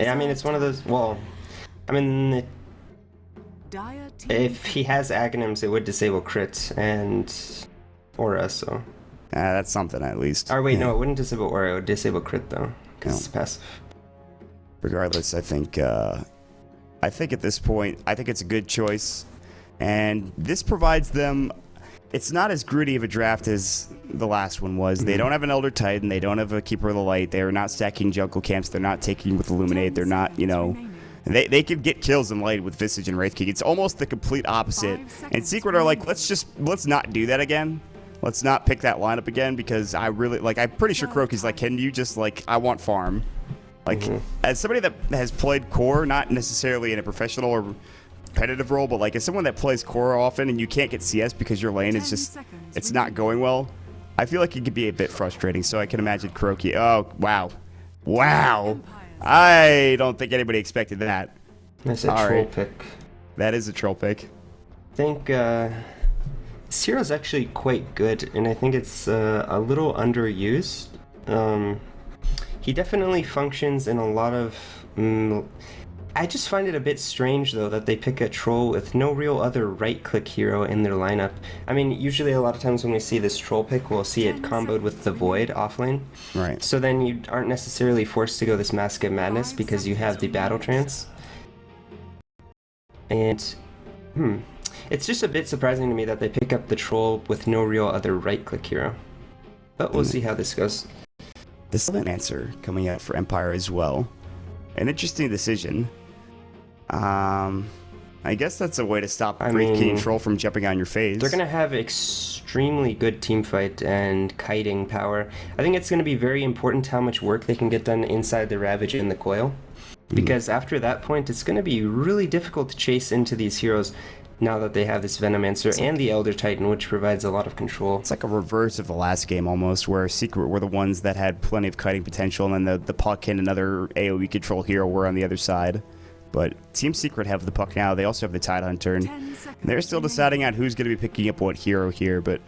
Yeah, I mean, it's one of those. Well, I mean, if he has Aghanims, it would disable crits and Aura, so. That's something at least. Or wait, no, it wouldn't disable Aura, it would disable crit though, because it's passive. Regardless, I think at this point, I think it's a good choice. And this provides them, it's not as gritty of a draft as the last one was. They don't have an Elder Titan, they don't have a Keeper of the Light, they are not stacking jungle camps, they're not taking with Illuminate, they're not, you know, they could get kills in Light with Visage and Wraith King. It's almost the complete opposite. And Secret are like, let's not do that again. Let's not pick that lineup again, because I really, like, I'm pretty sure Kuroky's like, can you just, like, I want farm. Like, as somebody that has played core, not necessarily in a professional or competitive role, but like as someone that plays core often and you can't get CS because your lane is just, it's not going well, I feel like it could be a bit frustrating. So I can imagine Kuroky. Oh, wow. Wow. I don't think anybody expected that. That's a troll pick. That is a troll pick. I think this hero's actually quite good, and I think it's a little underused. He definitely functions in a lot of... I just find it a bit strange, though, that they pick a troll with no real other right-click hero in their lineup. I mean, usually a lot of times when we see this troll pick, we'll see it comboed with the Void offlane. Right. So then you aren't necessarily forced to go this Mask of Madness because you have the Battle Trance. And, it's just a bit surprising to me that they pick up the troll with no real other right-click hero. But we'll see how this goes. The Silent Answer coming out for Empire as well. An interesting decision. I guess that's a way to stop Wraith King Troll from jumping on your face. They're going to have extremely good teamfight and kiting power. I think it's going to be very important how much work they can get done inside the Ravage and the Coil. Because after that point, it's going to be really difficult to chase into these heroes now that they have this Venomancer and the Elder Titan, which provides a lot of control. It's like a reverse of the last game almost, where Secret were the ones that had plenty of kiting potential, and then the Puck and another AoE control hero were on the other side. But Team Secret have the Puck now. They also have the Tidehunter, and they're still deciding on who's going to be picking up what hero here. But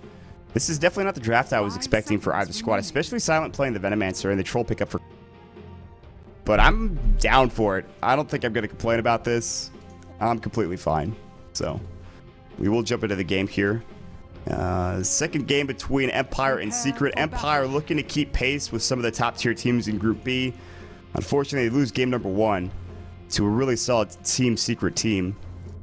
this is definitely not the draft I was expecting for either squad, especially Silent playing the Venomancer and the Troll pickup for... But I'm down for it. I don't think I'm going to complain about this. I'm completely fine. So, we will jump into the game here. Second game between Empire and Secret. Empire looking to keep pace with some of the top tier teams in Group B. Unfortunately, they lose game number 1 to a really solid Team Secret team.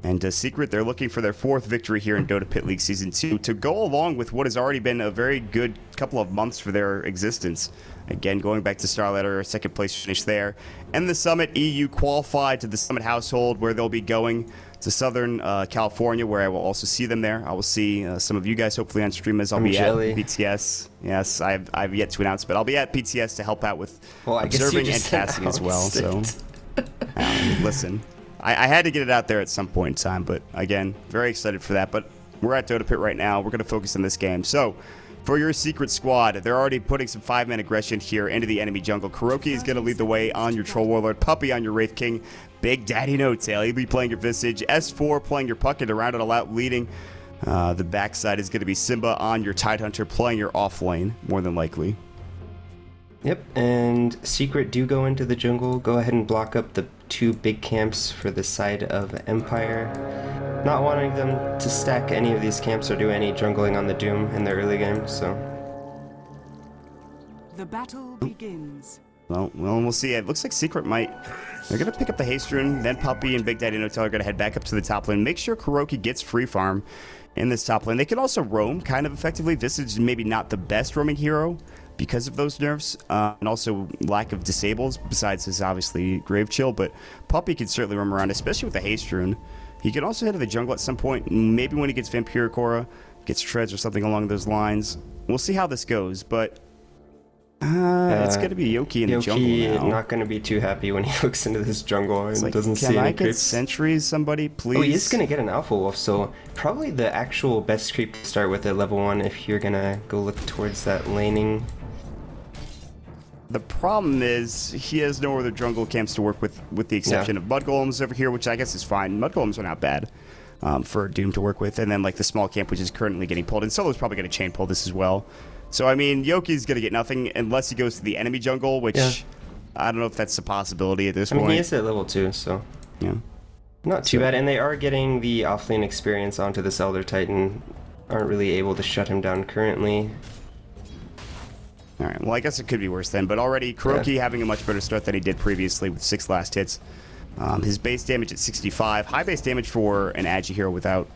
And Secret, they're looking for their 4th victory here in Dota Pit League Season 2 to go along with what has already been a very good couple of months for their existence. Again, going back to Starletter, 2nd place finish there. And the Summit EU qualified to the Summit household, where they'll be going to Southern California, where I will also see them there. I will see some of you guys hopefully on stream, as I'll be at PTS. Yes, I've yet to announce, but I'll be at PTS to help out with observing and casting as well. So, listen, I had to get it out there at some point in time, but again, very excited for that. But we're at Dota Pit right now. We're going to focus on this game. So, for your Secret squad, they're already putting some 5-man aggression here into the enemy jungle. Kuroky is going to lead the way on your Troll Warlord, Puppey on your Wraith King, Big Daddy No Tail, he'll be playing your Visage, S4 playing your Puck, and to round it all out, leading the backside is going to be Simba on your Tidehunter, playing your off lane, more than likely. Yep, and Secret do go into the jungle. Go ahead and block up the 2 big camps for the side of Empire. Not wanting them to stack any of these camps or do any jungling on the Doom in the early game, so... The battle begins. Well, we'll see. It looks like Secret might... They're going to pick up the Haste Rune, then Puppey and Big Daddy No Tail are going to head back up to the top lane. Make sure Kuroky gets free farm in this top lane. They can also roam kind of effectively. Visage is maybe not the best roaming hero because of those nerfs, and also lack of disables, besides his obviously Grave Chill, but Puppey can certainly roam around, especially with the Haste Rune. He can also head to the jungle at some point, maybe when he gets Vampiric Aura, gets Treads or something along those lines. We'll see how this goes, but it's going to be Yoki in the jungle now. Not going to be too happy when he looks into this jungle and like, doesn't see any Can I get creeps. sentries, somebody, please? Oh, he is going to get an Alpha Wolf, so probably the actual best creep to start with at level 1 if you're going to go look towards that laning. The problem is he has no other jungle camps to work with the exception of Mud Golems over here, which I guess is fine. Mud Golems are not bad for Doom to work with. And then like the small camp, which is currently getting pulled. And Solo's probably going to chain pull this as well. So, I mean, Yoki's going to get nothing unless he goes to the enemy jungle, which I don't know if that's a possibility at this I point. mean, he is at level 2, so Yeah. not too bad. And they are getting the offlane experience onto this Elder Titan. Aren't really able to shut him down currently. All right. Well, I guess it could be worse then. But already, Kuroki having a much better start than he did previously with 6 last hits. His base damage at 65. High base damage for an Agi hero without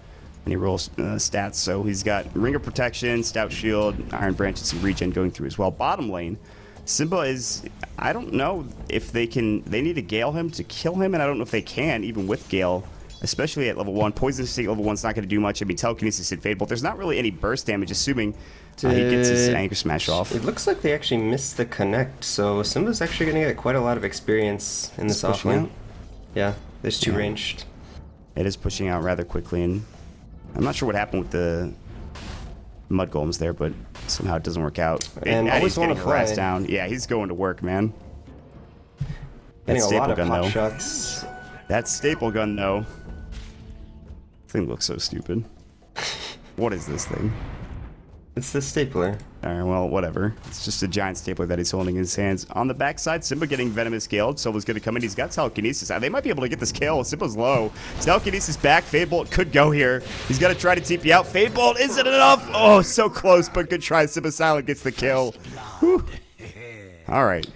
any real stats. So he's got Ring of Protection, Stout Shield, Iron Branch, and some regen going through as well. Bottom lane, Simba is... I don't know if they can... They need to Gale him to kill him, and I don't know if they can, even with Gale. Especially at level 1. Poison State level 1's not going to do much. I mean, Telekinesis and Fade Bolt. There's not really any burst damage, assuming he gets his Anchor Smash off. It looks like they actually missed the connect, so Simba's actually going to get quite a lot of experience in this offlane. Yeah, there's 2 ranged. It is pushing out rather quickly, and I'm not sure what happened with the Mud Golems there, but somehow it doesn't work out. And always want to fly. Down. Yeah, he's going to work, man. Getting That a lot staple of gun, pot though. shots. That staple gun, though. Thing looks so stupid. What is this thing? It's the stapler. Alright, well, whatever. It's just a giant stapler that he's holding in his hands. On the backside, Simba getting Venomous Scaled. Solo's going to come in. He's got Telekinesis. They might be able to get this kill. Simba's low. Telekinesis back. Fade Bolt could go here. He's going to try to TP out. Fade Bolt isn't enough. Oh, so close, but good try. Simba Silent gets the kill. Whew. Alright.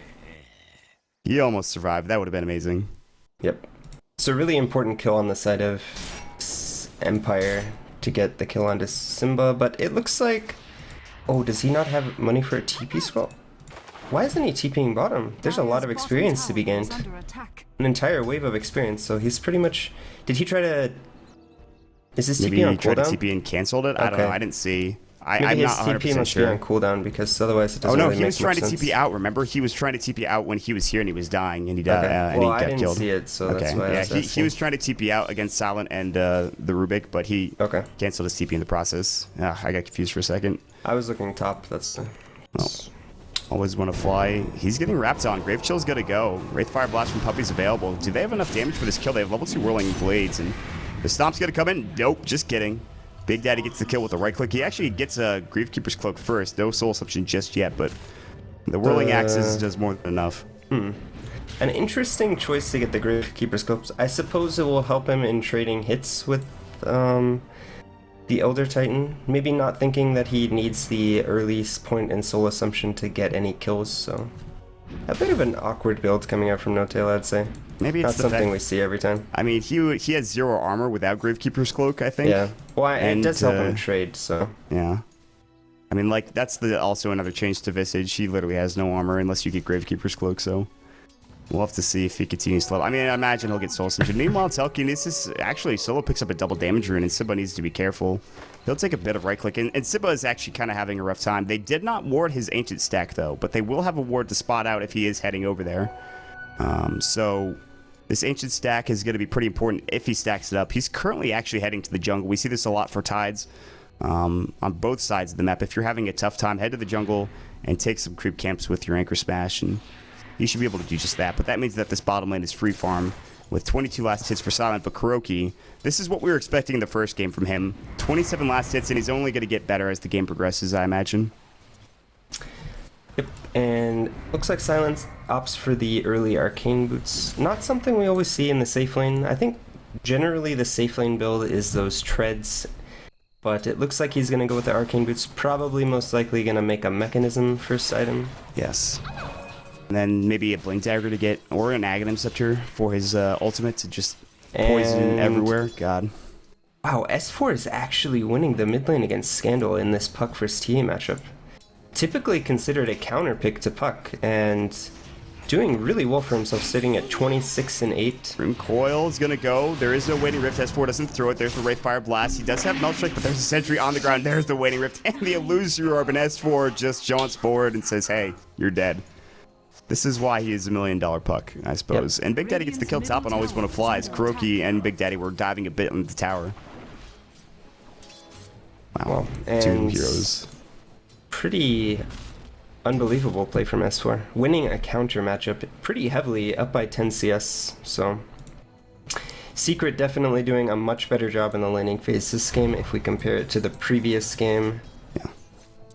He almost survived. That would have been amazing. Yep. It's a really important kill on the side of Empire to get the kill onto Simba, but it looks like... Oh, does he not have money for a TP scroll? Why isn't he TPing bottom? There's a lot of experience to be gained. An entire wave of experience, so he's pretty much... Did he try to... Is his Maybe TP on he tried to cooldown? TP and canceled it? I don't know. I didn't see. I'm Maybe not his TP 100% must be sure. on cooldown, because otherwise it Oh doesn't no, really he was make much trying to sense. TP out. Remember, he was trying to TP out when he was here and he was dying and he died. Okay. And Well, he I got didn't killed. see it, so that's why I was he asking. was trying to TP out against Silent and the Rubik, but he canceled his TP in the process. I got confused for a second. I was looking top. That's Always want to fly. He's getting wrapped on. Grave Chill's gonna go. Wraithfire Blast from Puppy's available. Do they have enough damage for this kill? They have level 2 Whirling Blades, and the Stomp's gonna come in. Nope, just kidding. Big Daddy gets the kill with the right click. He actually gets a Griefkeeper's Cloak first. No Soul Assumption just yet, but the Whirling Axes does more than enough. An interesting choice to get the Gravekeeper's Cloak. I suppose it will help him in trading hits with the Elder Titan. Maybe not thinking that he needs the early point in Soul Assumption to get any kills, so... A bit of an awkward build coming out from No-Tail, I'd say. Maybe Not it's something we see every time. I mean, he has 0 armor without Gravekeeper's Cloak, I think. Yeah. Well, it does help him and, trade, so... Yeah. I mean, like, that's also another change to Visage. He literally has no armor unless you get Gravekeeper's Cloak, so... We'll have to see if he continues to level. I mean, I imagine he'll get Soul Ascension. Meanwhile, Telekinesis, actually, Solo picks up a double damage rune, and Simba needs to be careful. He'll take a bit of right click, and Simba is actually kind of having a rough time. They did not ward his Ancient stack, though, but they will have a ward to spot out if he is heading over there. So this Ancient stack is going to be pretty important if he stacks it up. He's currently actually heading to the jungle. We see this a lot for Tides on both sides of the map. If you're having a tough time, head to the jungle and take some creep camps with your Anchor Smash, and you should be able to do just that. But that means that this bottom lane is free farm with 22 last hits for Silent. But Kuroki, this is what we were expecting in the first game from him. 27 last hits, and he's only going to get better as the game progresses, I imagine. Yep, and looks like Silence opts for the early Arcane Boots. Not something we always see in the safe lane. I think generally the safe lane build is those treads, but it looks like he's going to go with the Arcane Boots. Probably most likely going to make a mechanism first item. Yes. And then maybe a Blink Dagger to get, or an Aghanim Scepter for his ultimate to just poison everywhere. God. Wow, S4 is actually winning the mid lane against Scandal in this Puck vs TA matchup. Typically considered a counter pick to Puck, and doing really well for himself, sitting at 26 and 8. Grim Coil is going to go. There is no Waiting Rift. S4 doesn't throw it. There's the Wraithfire Blast. He does have Melt Strike, but there's a Sentry on the ground. There's the Waiting Rift and the Illusory Orb, and S4 just jaunts forward and says, hey, you're dead. This is why he is $1 million Puck, I suppose. Yep. And Big Daddy gets the kill top on Always Wanna Fly, as Kuroki and Big Daddy were diving a bit on the tower. Wow, and 2 heroes. Pretty unbelievable play from S4. Winning a counter matchup pretty heavily, up by 10 CS, so... Secret definitely doing a much better job in the laning phase this game if we compare it to the previous game. Yeah.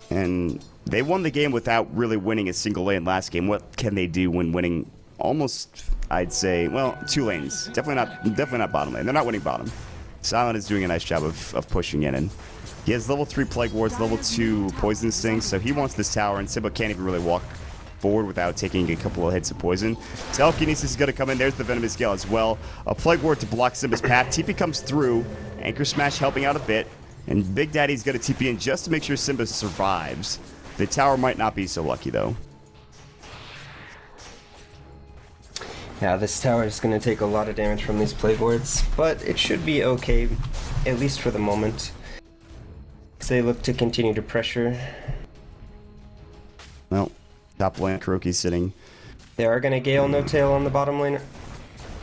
And they won the game without really winning a single lane last game. What can they do when winning almost, I'd say, well, 2 lanes. Definitely not bottom lane. They're not winning bottom. Silent is doing a nice job of pushing in, and he has level 3 Plague Wards, level 2 Poison Stings, so he wants this tower, and Simba can't even really walk forward without taking a couple of hits of poison. Telekinesis is going to come in. There's the Venomous Gale as well. A Plague Ward to block Simba's path. TP comes through. Anchor Smash helping out a bit. And Big Daddy's going to TP in just to make sure Simba survives. The tower might not be so lucky, though. Yeah, this tower is going to take a lot of damage from these Plague Wards, but it should be okay, at least for the moment. As they look to continue to pressure. Well, top lane, Kuroki's sitting. They are going to Gale No Tail on the bottom lane.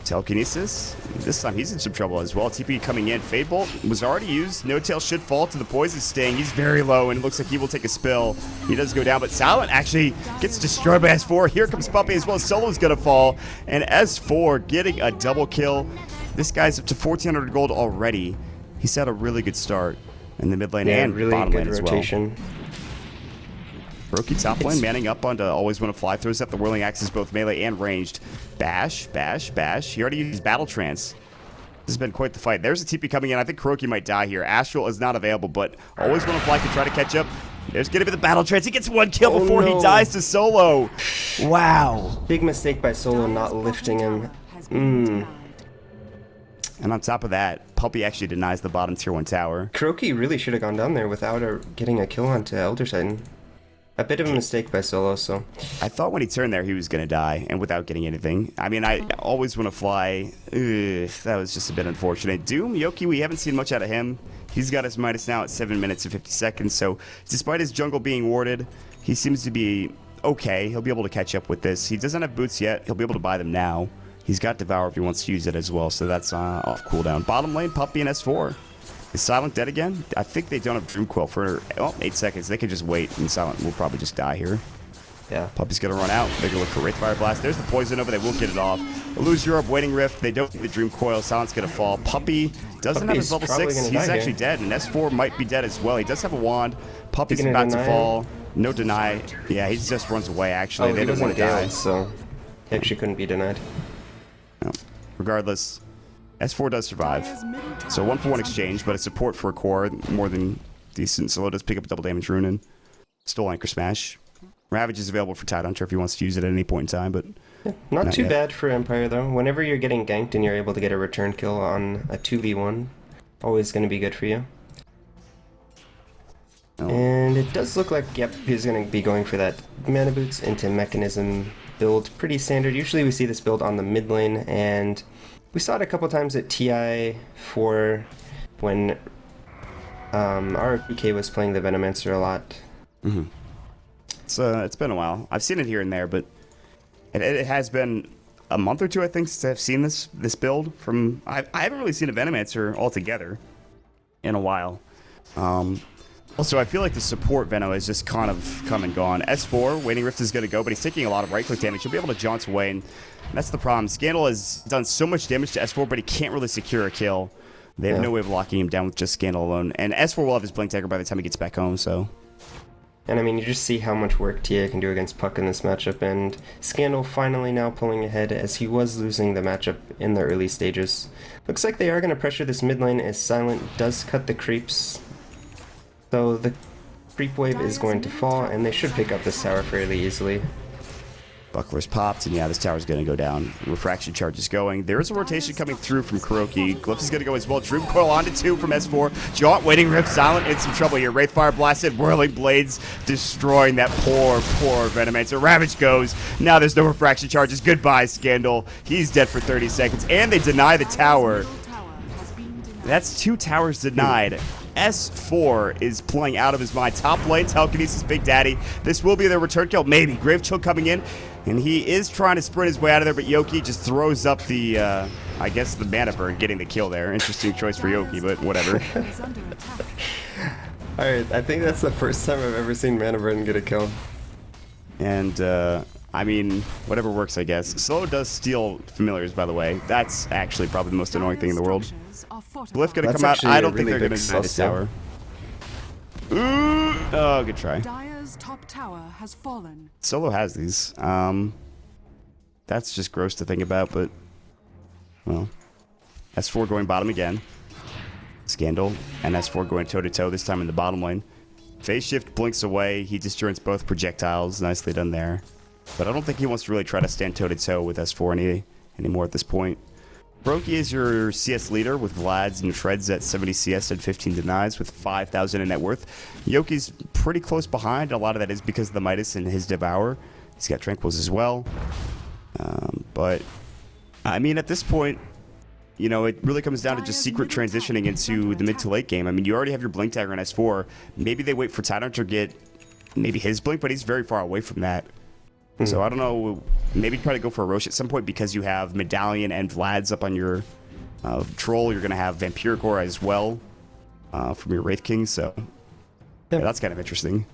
Telekinesis. This time he's in some trouble as well. TP coming in. Fade Bolt was already used. No Tail should fall to the Poison Sting. He's very low, and it looks like he will take a spill. He does go down, but Silent actually gets destroyed by S4. Here comes Puppy as well. Solo's going to fall, and S4 getting a double kill. This guy's up to 1,400 gold already. He's had a really good start in the mid lane and really bottom good lane as rotation. well. Kuroki top lane, manning up onto Always Wanna Fly, throws up the Whirling Axes, both melee and ranged. Bash, bash, bash. He already used Battle Trance. This has been quite the fight. There's a TP coming in. I think Kuroki might die here. Astral is not available, but Always Wanna Fly can try to catch up. There's going to be the Battle Trance. He gets 1 kill before he dies to Solo. Wow. Big mistake by Solo not lifting him. And on top of that, Puppy actually denies the bottom tier 1 tower. Kuroki really should have gone down there without getting a kill onto Elder Titan. A bit of a mistake by Solo, so. I thought when he turned there he was going to die, and without getting anything. I mean, I Always Want to Fly. That was just a bit unfortunate. Doom, Yoki, we haven't seen much out of him. He's got his Midas now at 7 minutes and 50 seconds, so despite his jungle being warded, he seems to be okay. He'll be able to catch up with this. He doesn't have boots yet. He'll be able to buy them now. He's got Devour if he wants to use it as well, so that's off cooldown. Bottom lane, Puppy and S4. Is Silent dead again? I think they don't have Dream Quill for 8 seconds. They can just wait, and Silent will probably just die here. Yeah. Puppy's going to run out. They're going to look for Wraithfire Blast. There's the Poison over. They will get it off. Lose Europe, Waiting Rift. They don't need the Dream Coil. Silent's going to fall. Puppy doesn't have his level 6. He's actually dead, and S4 might be dead as well. He does have a wand. Puppy's about to fall. No deny. Yeah, he just runs away, actually. They didn't want to die. So he actually couldn't be denied. No. Regardless, S4 does survive. So 1-for-1 exchange, but a support for a core, more than decent. Solo does pick up a double damage rune and stole Anchor Smash. Ravage is available for Tidehunter if he wants to use it at any point in time, but yeah, not too bad for Empire though. Whenever you're getting ganked and you're able to get a return kill on a 2v1, always going to be good for you. Oh. And it does look like, yep, he's going to be going for that Mana Boots into Mechanism build. Pretty standard. Usually we see this build on the mid lane, and we saw it a couple times at TI4 when RPK was playing the Venomancer a lot. Mm-hmm. It's been a while. I've seen it here and there, but it has been a month or two, I think, since I've seen this build. I haven't really seen a Venomancer altogether in a while. Also, I feel like the support Veno is just kind of come and gone. S4, Waiting Rift is going to go, but he's taking a lot of right-click damage. He'll be able to jaunt away, and that's the problem. Scandal has done so much damage to S4, but he can't really secure a kill. They have no way of locking him down with just Scandal alone. And S4 will have his Blink Dagger by the time he gets back home, so... And I mean, you just see how much work TA can do against Puck in this matchup, and Scandal finally now pulling ahead as he was losing the matchup in the early stages. Looks like they are going to pressure this mid lane as Silent does cut the creeps. So the creep wave is going to fall, and they should pick up this tower fairly easily. Buckler's popped, and yeah, this tower's going to go down. Refraction charge is going. There is a rotation coming through from Kuroki. Glyph is going to go as well. Dream Coil onto 2 from S4. Jaunt, Waiting Rift, Silent in some trouble here. Wraithfire blasted, Whirling Blades destroying that poor Venomancer. Ravage goes. Now there's no refraction charges. Goodbye, Scandal. He's dead for 30 seconds, and they deny the tower. That's 2 towers denied. S4 is playing out of his mind. Top lane, Telekinesis, Big Daddy. This will be their return kill. Maybe. Grave Chill coming in. And he is trying to sprint his way out of there, but Yoki just throws up the, I guess, the mana burn, getting the kill there. Interesting choice for Yoki, but whatever. Alright, I think that's the first time I've ever seen Mana Burn get a kill. And, I mean, whatever works, I guess. Solo does steal familiars, by the way. That's actually probably the most annoying thing in the world. Glyph gonna come out. I don't think they're gonna deny this tower. Ooh! Oh, good try. Dire's top tower has fallen. Solo has these. That's just gross to think about, but... Well... S4 going bottom again. Scandal. And S4 going toe-to-toe, this time in the bottom lane. Phase shift blinks away. He disjoints both projectiles. Nicely done there. But I don't think he wants to really try to stand toe-to-toe with S4 anymore at this point. Brokey is your CS leader with Vlad's and Treads at 70 CS and 15 denies with 5,000 in net worth. Yoki's pretty close behind. A lot of that is because of the Midas and his Devour. He's got Tranquils as well. But, I mean, at this point, you know, it really comes down to just Secret transitioning into the mid to late game. I mean, you already have your Blink Dagger on S4. Maybe they wait for Tidehunter to get maybe his Blink, but he's very far away from that. So I don't know, maybe try to go for a Roche at some point because you have Medallion and Vlad's up on your Troll. You're going to have Vampiric as well from your Wraith King, so yeah, that's kind of interesting.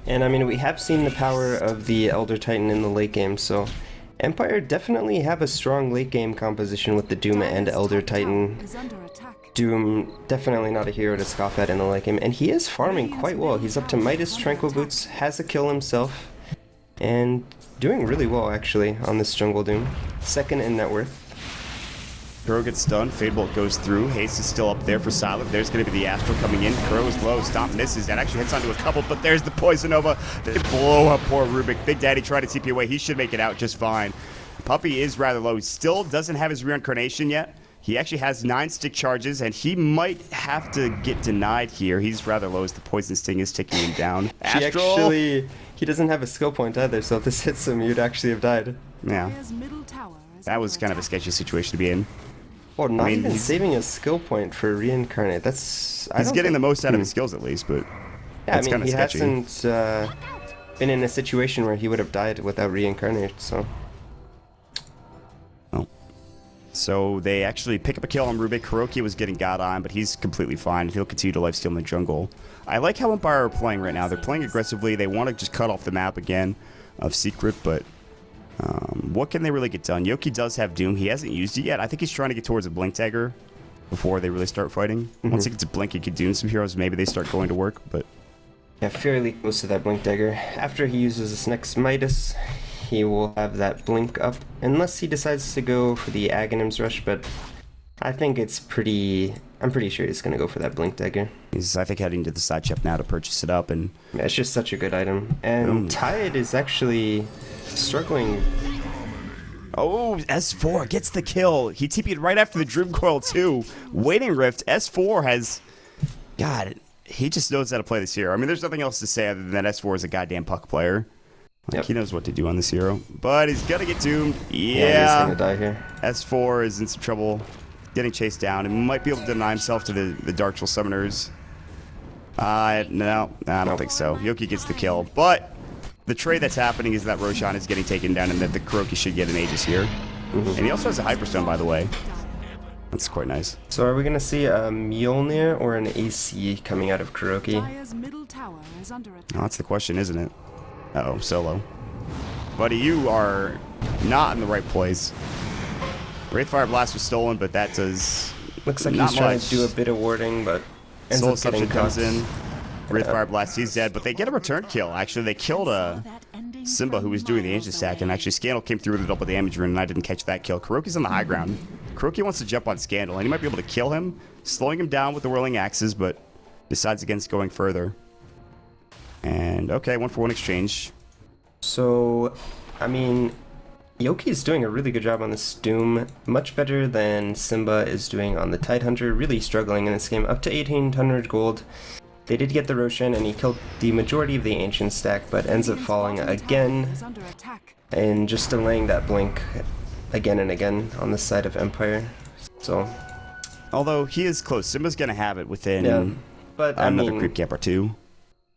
And I mean, we have seen the power of the Elder Titan in the late game, so Empire definitely have a strong late game composition with the Doom and Elder Titan. Doom, definitely not a hero to scoff at in the late game, and he is farming quite well. He's up to Midas, Tranquil Boots, has a kill himself. And doing really well, actually, on this Jungle Doom. Second in net worth. Crow gets stunned. Fadebolt goes through. Haste is still up there for Silent. There's going to be the Astral coming in. Crow is low. Stomp misses. And actually hits onto a couple, but there's the Poison Nova. They blow up poor Rubik. Big Daddy tried to TP away. He should make it out just fine. Puppy is rather low. He still doesn't have his reincarnation yet. He actually has 9 stick charges, and he might have to get denied here. He's rather low as the Poison Sting is taking him down. Astral! He doesn't have a skill point either, so if this hits him, you'd actually have died. Yeah. That was kind of a sketchy situation to be in. Oh, not even saving a skill point for reincarnate. That's... He's getting the most out of his skills, at least, but yeah, I mean, he sketchy. hasn't been in a situation where he would have died without reincarnate, so... So they actually pick up a kill on Rubik. Kuroki was getting got on, but he's completely fine. He'll continue to lifesteal in the jungle. I like how Empire are playing right now. They're playing aggressively. They want to just cut off the map again of Secret, but what can they really get done? Yoki does have Doom. He hasn't used it yet. I think he's trying to get towards a Blink Dagger before they really start fighting. Once he gets a Blink, he could Doom some heroes. Maybe they start going to work, but... Yeah, fairly close to that Blink Dagger. After he uses this next Midas, he will have that blink up, unless he decides to go for the Aghanim's Rush, but I think it's pretty... I'm pretty sure he's going to go for that Blink Dagger. He's, I think, heading to the side shop now to purchase it up, and... Yeah, it's just such a good item. And Tide is actually struggling. Oh, S4 gets the kill. He TP'd right after the Dream Coil, too. Waiting Rift, S4 has... God, he just knows how to play this hero. I mean, there's nothing else to say other than that S4 is a goddamn puck player. Like, he knows what to do on this hero. But he's gonna get doomed. Yeah, he's gonna die here. S4 is in some trouble. Getting chased down. He might be able to deny himself to the Dark Troll Summoners. No, I don't think so. Yoki gets the kill. But the trade that's happening is that Roshan is getting taken down and that the Kuroki should get an Aegis here. And he also has a Hyperstone, by the way. That's quite nice. So are we gonna see a Mjolnir or an AC coming out of Kuroki? Oh, that's the question, isn't it? Uh-oh, solo. Buddy, you are not in the right place. Wraithfire Blast was stolen, but that does looks like not he's trying much. to do a bit of warding, but ends Soul up getting Assumption comes in. caught. Wraithfire Blast, he's dead, but they get a return kill. Actually, they killed Simba, who was doing the Aegis stack, and actually Scandal came through with a double damage rune, and I didn't catch that kill. Kuroki's on the high ground. Kuroki wants to jump on Scandal, and he might be able to kill him, slowing him down with the Whirling Axes, but decides against going further. And, okay, 1-for-1 exchange. So, I mean, Yoki is doing a really good job on this Doom, much better than Simba is doing on the Tidehunter, really struggling in this game, up to 1800 gold. They did get the Roshan, and he killed the majority of the Ancient stack, but ends up falling again, and just delaying that blink again and again on the side of Empire. So, although he is close, Simba's gonna have it within but another I mean, creep cap or two.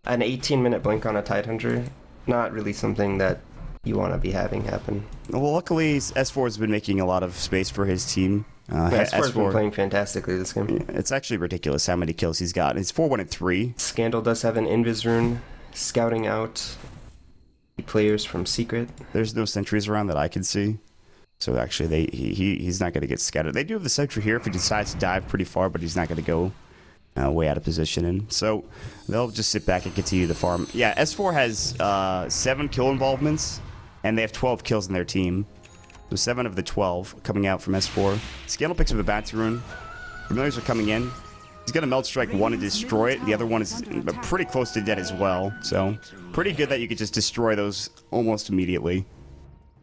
An 18-minute blink on a Tidehunter, not really something that you want to be having happen. Well, luckily, S4 has been making a lot of space for his team. S4 has been playing fantastically this game. Yeah, it's actually ridiculous how many kills he's got. It's 4-1-3. Scandal does have an Invis rune, scouting out players from Secret. There's no sentries around that I can see. So actually, he's not going to get scattered. They do have the sentry here if he decides to dive pretty far, but he's not going to go way out of position. And so they'll just sit back and continue to farm. Yeah, S4 has 7 kill involvements and they have 12 kills in their team. So 7 of the 12 coming out from S4. Scandal picks up the Bounty Rune. Familiars are coming in. He's going to Melt Strike one and destroy it. The other one is pretty close to dead as well. So pretty good that you could just destroy those almost immediately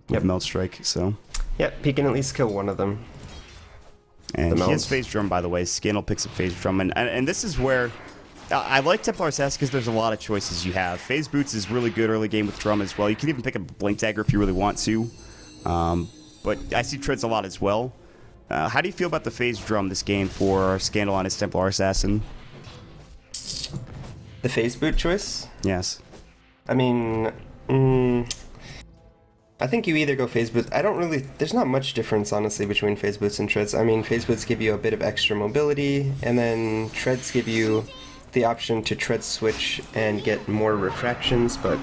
with Melt Strike. So yeah, he can at least kill one of them. And he has Phase Drum, by the way. Scandal picks up Phase Drum. And this is where I like Templar Assassin because there's a lot of choices you have. Phase Boots is really good early game with Drum as well. You can even pick up Blink Dagger if you really want to. But I see Treads a lot as well. How do you feel about the Phase Drum this game for Scandal on his Templar Assassin? The Phase Boot choice? Yes. I mean, I think you either go Phase Boots. There's not much difference, honestly, between Phase Boots and Treads. I mean, Phase Boots give you a bit of extra mobility, and then Treads give you the option to Tread switch and get more refractions, but...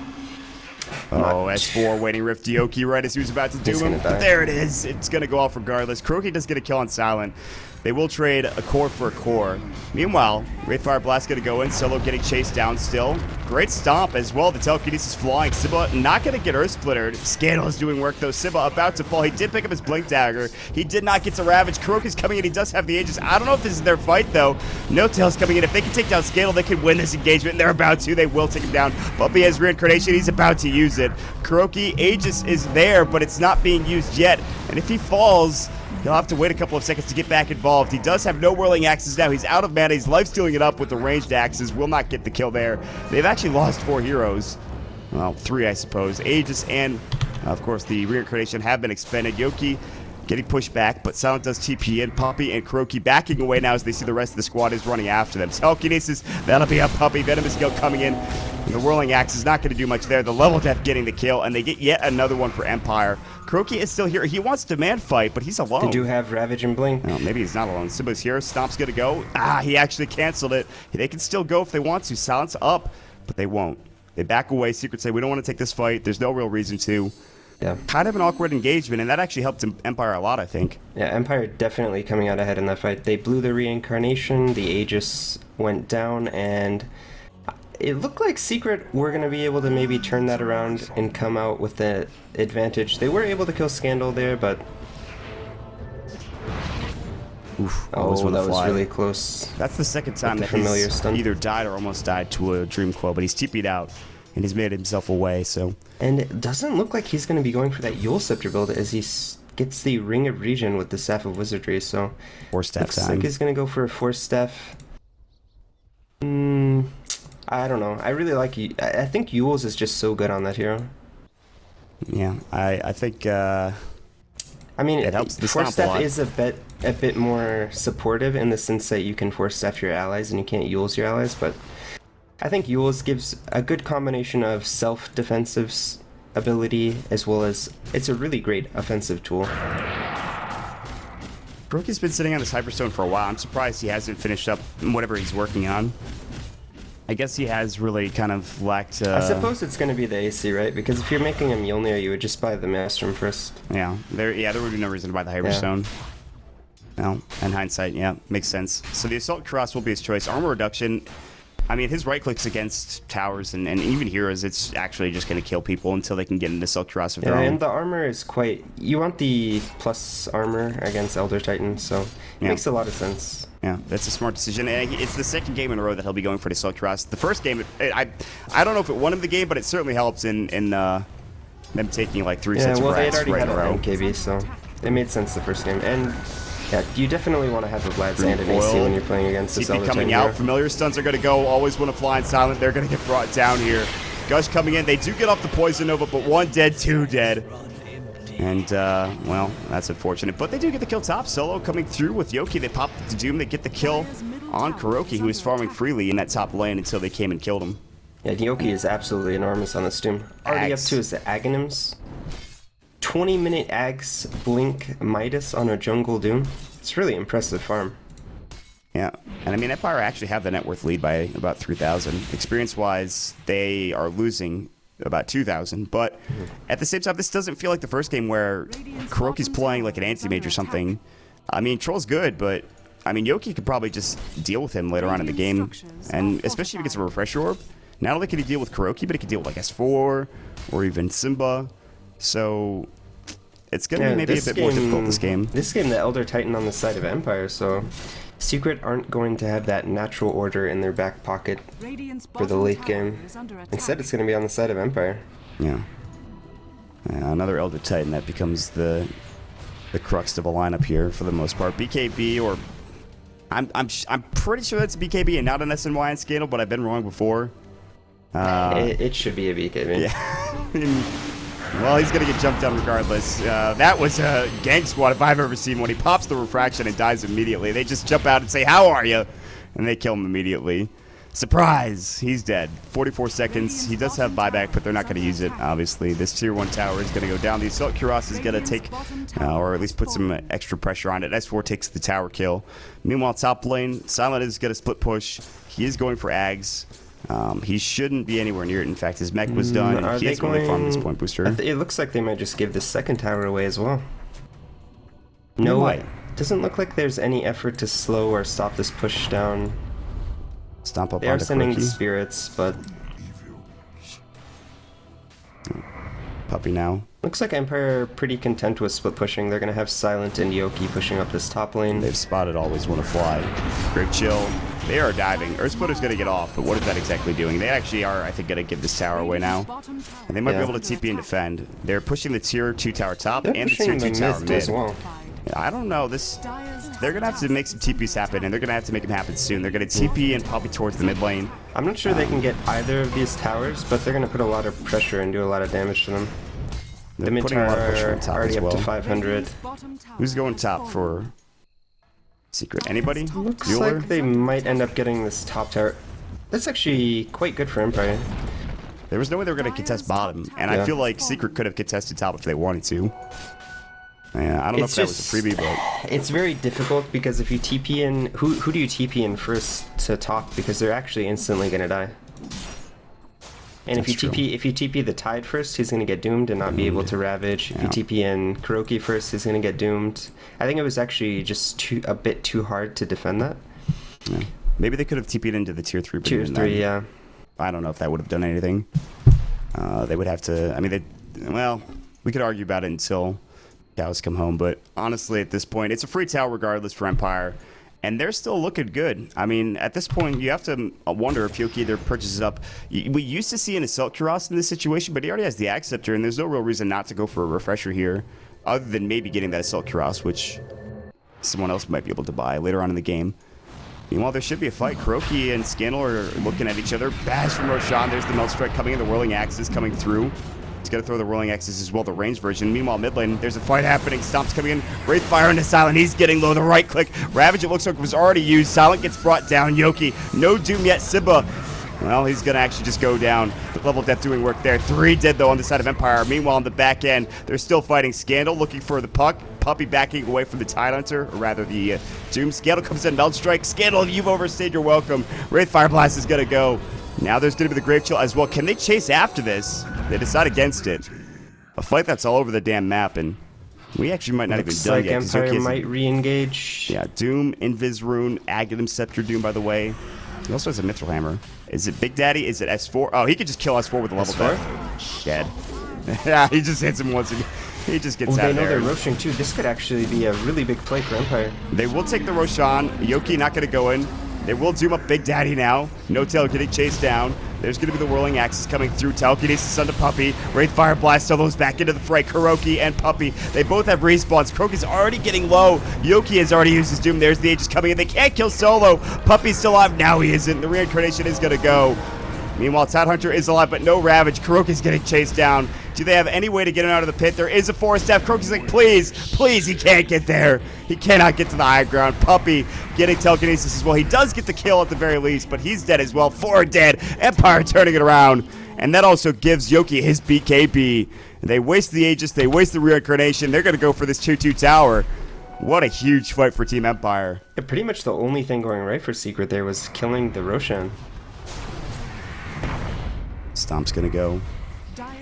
Oh, S4 waiting Rift Yoki right as he was about to do him. But there it is. It's going to go off regardless. Kuroki does get a kill on Silent. They will trade a core for a core. Meanwhile, Wraithfire Blast going to go in. Solo getting chased down still. Great stomp as well. The telekinesis flying. Sibba not going to get Earth Splittered. Scandal is doing work though. Sibba about to fall. He did pick up his Blink Dagger. He did not get to Ravage. Kuroki's coming in. He does have the Aegis. I don't know if this is their fight though. No Tail's coming in. If they can take down Scandal, they can win this engagement. And they're about to. They will take him down. Bumpy has Reincarnation. He's about to use it. Kuroki, Aegis is there, but it's not being used yet. And if he falls, he'll have to wait a couple of seconds to get back involved. He does have no whirling axes now. He's out of mana. He's life-stealing it up with the ranged axes. Will not get the kill there. They've actually lost 4 heroes. Well, 3, I suppose. Aegis and, of course, the Reincarnation have been expended. Yoki getting pushed back, but Silent does TP in. Puppy and Kuroki backing away now as they see the rest of the squad is running after them. Telekinesis, that'll be a Puppy. Venomous Guild coming in. The whirling axe is not going to do much there. The level death getting the kill, and they get yet another one for Empire. Kuroki is still here. He wants demand fight, but he's alone. They do have Ravage and Blink. Well, maybe he's not alone. Simba's here. Stomp's going to go. He actually canceled it. They can still go if they want to. Silence up, but they won't. They back away. Secret say, we don't want to take this fight. There's no real reason to. Yeah. Kind of an awkward engagement, and that actually helped Empire a lot, I think. Yeah, Empire definitely coming out ahead in that fight. They blew the Reincarnation, the Aegis went down, and it looked like Secret were going to be able to maybe turn that around and come out with the advantage. They were able to kill Scandal there, but... Oof, that was really close. That's the second time that he's either died or almost died to a Dream Coil, but he's TP'd out. And he's made himself away, so... And it doesn't look like he's going to be going for that Yule Scepter build as he gets the Ring of Regen with the Staff of Wizardry, so... Force Staff looks time. like he's going to go for a Force Staff. I don't know. I really like... I think Yule's is just so good on that hero. Yeah, I think... I mean, it helps the Force Staff Staff is a bit more supportive in the sense that you can Force Staff your allies and you can't Yule's your allies, but... I think Yule's gives a good combination of self-defensive ability as well as it's a really great offensive tool. Kuroki's been sitting on this Hyperstone for a while. I'm surprised he hasn't finished up whatever he's working on. I guess he has really kind of lacked... I suppose it's going to be the AC, right? Because if you're making a Mjolnir, you would just buy the Maelstrom first. Yeah, there would be no reason to buy the Hyperstone. Yeah. No, in hindsight, yeah, makes sense. So the Assault Cross will be his choice. Armor reduction... I mean, his right clicks against towers and even heroes, it's actually just going to kill people until they can get into Silk Cross of their own. And the armor is quite... You want the plus armor against Elder Titan, so it makes a lot of sense. Yeah, that's a smart decision. And it's the second game in a row that he'll be going for the Silk Cross. The first game, I don't know if it won him the game, but it certainly helps in them taking like 3 sets of rats right in a row. Yeah, well, they had already had an MKB, so it made sense the first game. And... yeah, you definitely want to have a Vlad's and an AC when you're playing against this other coming out. Familiar stuns are going to go. Always want to fly in Silent. They're going to get brought down here. Gush coming in. They do get off the Poison Nova, but 1 dead, 2 dead. And, well, that's unfortunate. But they do get the kill top. Solo coming through with Yoki. They pop the Doom. They get the kill on Kuroki, who was farming freely in that top lane until they came and killed him. Yeah, Yoki is absolutely enormous on this Doom. Already up to his Aghanims. 20-minute Ags, Blink, Midas on a Jungle Doom. It's really impressive farm. Yeah, and I mean, Empire actually have the net worth lead by about 3,000. Experience-wise, they are losing about 2,000, but at the same time, this doesn't feel like the first game where Kuroki's playing like an anti-mage or something. I mean, Troll's good, but I mean, Yoki could probably just deal with him later on in the game, and especially if he gets a Refresher Orb. Not only can he deal with Kuroki, but he can deal with like S4 or even Simba. So it's going to be maybe a bit more difficult this game. This game, the Elder Titan on the side of Empire, so Secret aren't going to have that natural order in their back pocket for the late game. Instead, it's going to be on the side of Empire. Yeah. Another Elder Titan that becomes the crux of a lineup here for the most part. BKB, or I'm pretty sure that's a BKB and not an SNY on Scandal, but I've been wrong before. It should be a BKB. Yeah. Well, he's gonna get jumped down regardless. That was a gang squad if I've ever seen one. He pops the refraction and dies immediately. They just jump out and say, "How are you?" and they kill him immediately. Surprise! He's dead. 44 seconds. He does have buyback, but they're not going to use it, obviously. This tier 1 tower is going to go down. The Assault Cuirass is going to take, or at least put some extra pressure on it. S4 takes the tower kill. Meanwhile, top lane, Silent is going to split push. He is going for Ags. He shouldn't be anywhere near it. In fact, his mech was done. He has only farmed this point booster. It looks like they might just give the second tower away as well. No way. Doesn't look like there's any effort to slow or stop this push down. Stomp up they are sending spirits, but Puppy now. Looks like Empire are pretty content with split pushing. They're gonna have Silent and Yoki pushing up this top lane. They've spotted Always Wanna Fly. Grip Chill. They are diving. Earthsplitter's gonna get off, but what is that exactly doing? They actually are, I think, gonna give this tower away now. And they might be able to TP and defend. They're pushing the tier 2 tower top and the tier 2 tower mid. As well. I don't know. They're going to have to make some TPs happen, and they're going to have to make them happen soon. They're going to TP and probably towards the mid lane. I'm not sure they can get either of these towers, but they're going to put a lot of pressure and do a lot of damage to them. They're the mid putting a lot of pressure on tower top already as well. up to 500. Who's going top for Secret? Anybody? Looks Bueller? like they might end up getting this top tower. That's actually quite good for Empire. There was no way they were going to contest bottom, and I feel like Secret could have contested top if they wanted to. Yeah, I don't know if that was a freebie, but it's very difficult because if you TP in, who do you TP in first to top? Because they're actually instantly gonna die. And if you TP the Tide first, he's gonna get doomed and not be able to Ravage. If you TP in Kuroki first, he's gonna get doomed. I think it was actually just a bit too hard to defend that. Yeah. Maybe they could have TP'd into the tier 3. Tier 3, yeah. I don't know if that would have done anything. They would have to. I mean, well, we could argue about it until cows come home, but honestly at this point it's a free tower regardless for Empire, and they're still looking good. I mean, at this point you have to wonder if Yoki either purchases up. We used to see an Assault Cuirass in this situation, but he already has the Acceptor, and there's no real reason not to go for a refresher here other than maybe getting that Assault Cuirass, which someone else might be able to buy later on in the game. Meanwhile, there should be a fight. Kuroki and Scandal are looking at each other. Bash from Roshan. There's the Melt Strike coming in. The Whirling Axes coming through. He's going to throw the Whirling Axes as well, the ranged version. Meanwhile, mid lane, there's a fight happening. Stomp's coming in. Wraithfire into Silent. He's getting low. The right click. Ravage, it looks like, was already used. Silent gets brought down. Yoki, no doom yet. Sibba, well, he's going to actually just go down. The level death doing work there. 3 dead, though, on the side of Empire. Meanwhile, on the back end, they're still fighting Scandal, looking for the puck. Puppy backing away from the Tide Hunter, or rather the Doom. Scandal comes in. Melt Strike. Scandal, you've overstayed your welcome. Wraithfire Blast is going to go. Now there's going to be the Grave Chill as well. Can they chase after this? They decide against it. A fight that's all over the damn map, and we actually might not even done like yet. Empire might re-engage. Yeah, Doom, Invis Rune, Aghanim Scepter Doom, by the way. He also has a Mithril Hammer. Is it Big Daddy? Is it S4? Oh, he could just kill S4 with a level death. Dead. Yeah, he just hits him once again. He just gets out of there. They know they're Roshan too. This could actually be a really big play for Empire. They will take the Roshan. Yoki not going to go in. They will doom up Big Daddy now. No Tail getting chased down. There's going to be the Whirling Axes coming through. Telekinesis onto Puppy. Wraithfire Blast solos back into the fray. Kuroki and Puppy. They both have respawns. Kuroki's already getting low. Yoki has already used his doom. There's the Aegis coming in. They can't kill Solo. Puppy's still alive. Now he isn't. The reincarnation is going to go. Meanwhile, Tide Hunter is alive, but no Ravage. Kuroki's getting chased down. Do they have any way to get him out of the pit? There is a forest staff. Kuroki's like, please, please, he can't get there. He cannot get to the high ground. Puppy getting telekinesis as well. He does get the kill at the very least, but he's dead as well. 4 dead. Empire turning it around. And that also gives Yoki his BKB. They waste the Aegis. They waste the reincarnation. They're going to go for this 2-2 tower. What a huge fight for Team Empire. Yeah, pretty much the only thing going right for Secret there was killing the Roshan. Stomp's going to go.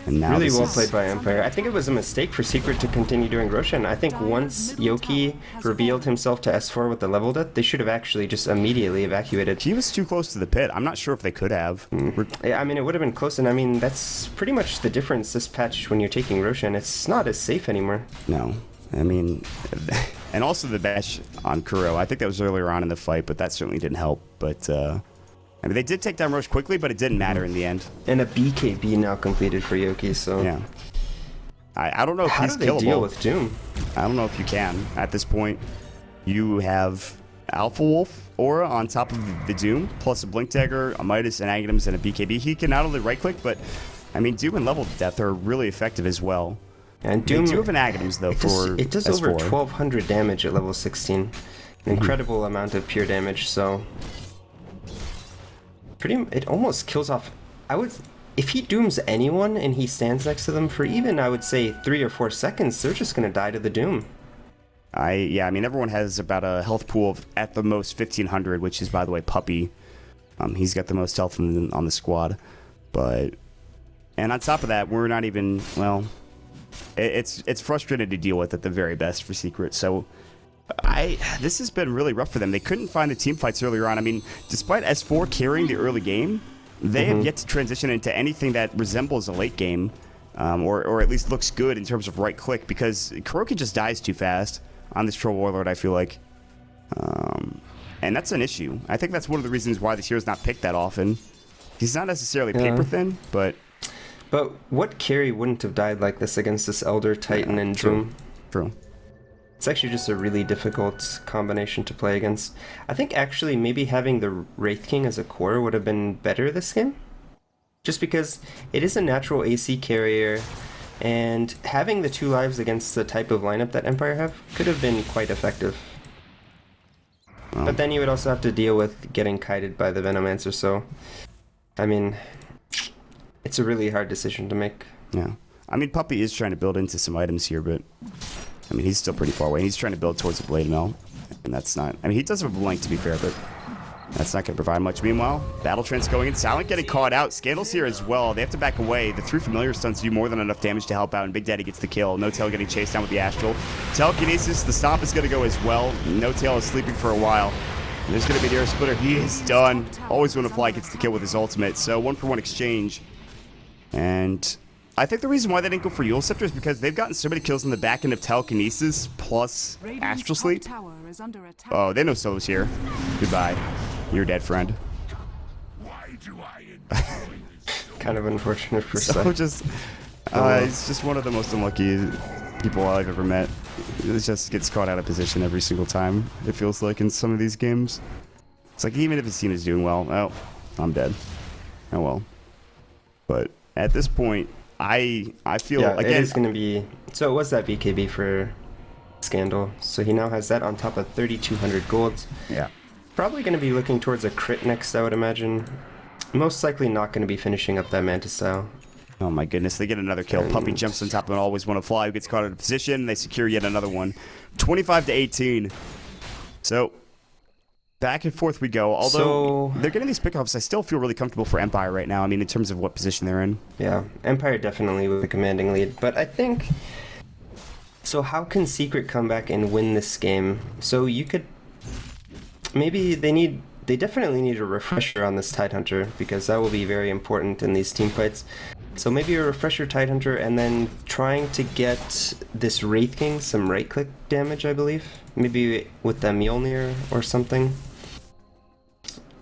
And now Really this well is- played by Empire. I think it was a mistake for Secret to continue doing Roshan. I think once Yoki revealed himself to S4 with the level death, they should have actually just immediately evacuated. He was too close to the pit. I'm not sure if they could have. Yeah, I mean, it would have been close, and I mean, that's pretty much the difference this patch when you're taking Roshan. It's not as safe anymore. No. I mean, and also the bash on Kuro. I think that was earlier on in the fight, but that certainly didn't help. But, I mean, they did take down Roche quickly, but it didn't matter in the end. And a BKB now completed for Yoki, so... Yeah. I don't know if How he's do they killable. deal with Doom? I don't know if you can. At this point, you have Alpha Wolf Aura on top of the Doom, plus a Blink Dagger, a Midas, an Aghanim's, and a BKB. He can not only right-click, but, I mean, Doom and Level Death are really effective as well. And Doom... They do have an Aghanim's, though, it does S4. over 1,200 damage at level 16. An incredible amount of pure damage, so... It almost kills off... If he dooms anyone and he stands next to them for even, I would say, 3 or 4 seconds, they're just going to die to the Doom. Yeah, I mean, everyone has about a health pool of, at the most, 1,500, which is, by the way, Puppy. He's got the most health on the squad. But... And on top of that, we're not even... Well... It's frustrating to deal with at the very best for Secret, so... This has been really rough for them. They couldn't find the team fights earlier on. I mean, despite S4 carrying the early game, they have yet to transition into anything that resembles a late game, or at least looks good in terms of right click, because Kuroki just dies too fast on this Troll Warlord, I feel like. And that's an issue. I think that's one of the reasons why this hero's not picked that often. He's not necessarily paper thin, but... But what carry wouldn't have died like this against this Elder, Titan, and Doom? True. It's actually just a really difficult combination to play against. I think actually maybe having the Wraith King as a core would have been better this game. Just because it is a natural AC carrier, and having the 2 lives against the type of lineup that Empire have could have been quite effective. But then you would also have to deal with getting kited by the Venomancer, so... I mean, it's a really hard decision to make. Yeah. I mean, Puppy is trying to build into some items here, but... I mean, he's still pretty far away. He's trying to build towards the Blade Mill, and that's not... I mean, he does have a Blink, to be fair, but that's not going to provide much. Meanwhile, Battle Trance going in. Silent getting caught out. Scandal's here as well. They have to back away. The 3 familiar stunts do more than enough damage to help out, and Big Daddy gets the kill. No Tail getting chased down with the Astral. Telekinesis, the Stomp is going to go as well. No Tail is sleeping for a while. And there's going to be the Air Splitter. He is done. Always when a Fly gets the kill with his ultimate. So 1-for-1 exchange. And... I think the reason why they didn't go for Eul Scepter is because they've gotten so many kills in the back end of Telekinesis plus Astral Sleep. Oh, they know Solo's here. Goodbye. You're dead, friend. Kind of unfortunate for Solo just... he's just one of the most unlucky people I've ever met. He just gets caught out of position every single time, it feels like, in some of these games. It's like, even if his team is doing well, oh, I'm dead. Oh well. But at this point... I feel, yeah, again... it is going to be... So it was that BKB for Scandal. So he now has that on top of 3,200 gold. Yeah. Probably going to be looking towards a crit next, I would imagine. Most likely not going to be finishing up that Mantis style. Oh my goodness, they get another kill. Puppy jumps on top of an always want to fly, who gets caught out of position. They secure yet another one. 25-18. So... Back and forth we go. Although they're getting these pickups, I still feel really comfortable for Empire right now. I mean, in terms of what position they're in. Yeah, Empire definitely with a commanding lead. But I think... So how can Secret come back and win this game? So you could... Maybe they definitely need a refresher on this Tidehunter, because that will be very important in these team fights. So maybe a refresher Tidehunter, and then trying to get this Wraith King some right-click damage, I believe. Maybe with the Mjolnir or something.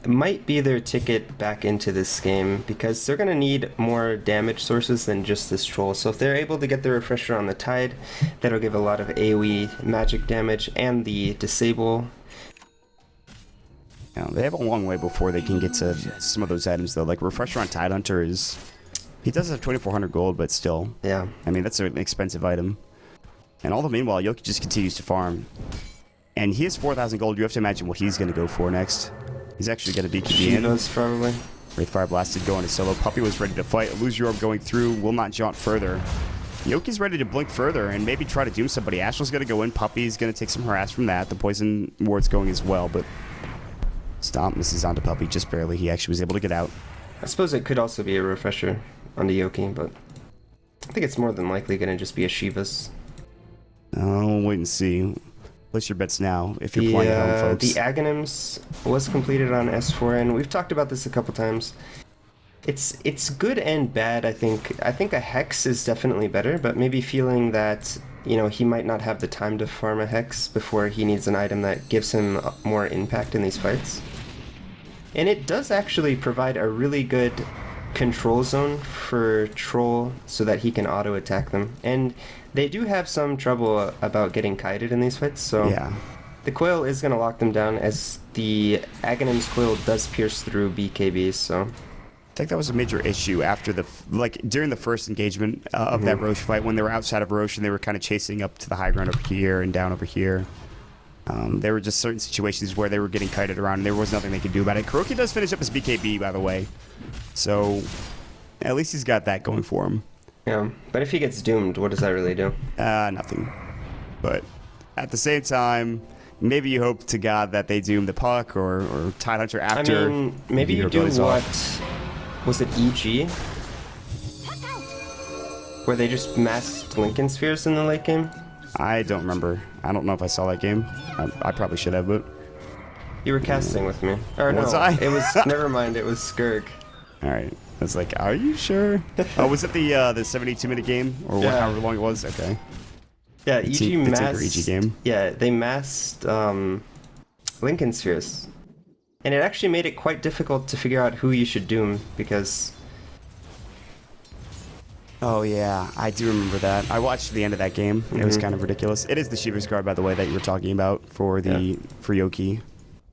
It might be their ticket back into this game, because they're going to need more damage sources than just this troll. So if they're able to get the refresher on the Tide, that'll give a lot of AoE magic damage and the disable. Yeah, they have a long way before they can get to some of those items, though. Like, refresher on Tidehunter is... He does have 2,400 gold, but still. Yeah. I mean, that's an expensive item. And all the meanwhile, Yoki just continues to farm. And he has 4,000 gold. You have to imagine what he's going to go for next. He's actually going to be Shivas, probably. Wraithfire Blasted going to solo. Puppy was ready to fight. Illusion Orb going through. Will not jaunt further. Yoki's ready to blink further and maybe try to doom somebody. Astral's going to go in. Puppy's going to take some harass from that. The Poison Ward's going as well, but... Stomp misses onto Puppy just barely. He actually was able to get out. I suppose it could also be a refresher on the Yoki, but... I think it's more than likely going to just be a Shiva's. I'll wait and see. Place your bets now if you're playing at home, folks. The Aghanims was completed on S4, and we've talked about this a couple times. It's good and bad, I think. I think a Hex is definitely better, but maybe feeling that, you know, he might not have the time to farm a Hex before he needs an item that gives him more impact in these fights. And it does actually provide a really good control zone for Troll so that he can auto-attack them. And they do have some trouble about getting kited in these fights, so Yeah. the coil is going to lock them down, as the Aghanim's coil does pierce through BKBs, so... I think that was a major issue after during the first engagement of that Roche fight, when they were outside of Roche and they were kind of chasing up to the high ground over here and down over here. There were just certain situations where they were getting kited around and there was nothing they could do about it. Kuroki does finish up his BKB, by the way, so at least he's got that going for him. Yeah, but if he gets doomed, what does that really do? Nothing. But at the same time, maybe you hope to God that they doom the puck or Tidehunter after. I mean, maybe you do what... Was it EG? Where they just massed Lincoln Spheres in the late game? I don't remember. I don't know if I saw that game. I probably should have, but... You were casting with me. Or Was no, I? It was... Never mind, it was Skirg. Alright. I was like, are you sure? Oh, was it the 72-minute game? Or Yeah. however long it was? Okay. Yeah, EG the massed... EG game. Yeah, they massed Lincoln Spheres. And it actually made it quite difficult to figure out who you should doom, because... Oh, yeah. I do remember that. I watched the end of that game. It was kind of ridiculous. It is the Shiva's card, by the way, that you were talking about for for Yoki.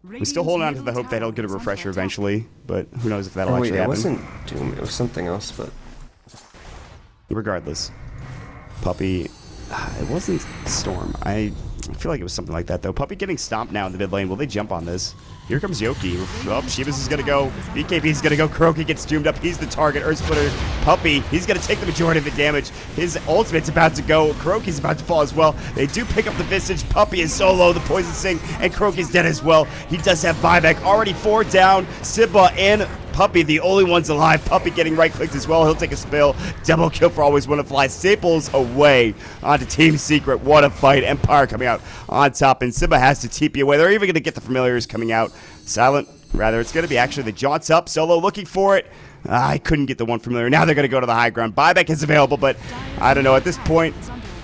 We're still holding on to the hope that he'll get a refresher eventually, but who knows if that'll Oh wait, actually it happen. wasn't Doom, it was something else, but... Regardless. Puppy... It wasn't Storm. I feel like it was something like that, though. Puppy getting stomped now in the mid lane. Will they jump on this? Here comes Yoki. Oh, Shivas is going to go. BKB's going to go. Kuroki gets doomed up. He's the target. Earth Splitter. Puppy, he's going to take the majority of the damage. His ultimate's about to go. Kuroki's about to fall as well. They do pick up the Visage. Puppy is solo. The Poison Sting. And Kuroki's dead as well. He does have buyback. Already 4 down. Simba and Puppy, the only ones alive. Puppy getting right-clicked as well. He'll take a spill. Double kill for Always Wanna Fly. Staples away onto Team Secret. What a fight. Empire coming out on top, and Simba has to TP away. They're even going to get the Familiars coming out. Silent, rather. It's going to be actually the Jaunts up. Solo looking for it. I couldn't get the one Familiar. Now they're going to go to the high ground. Buyback is available, but I don't know. At this point,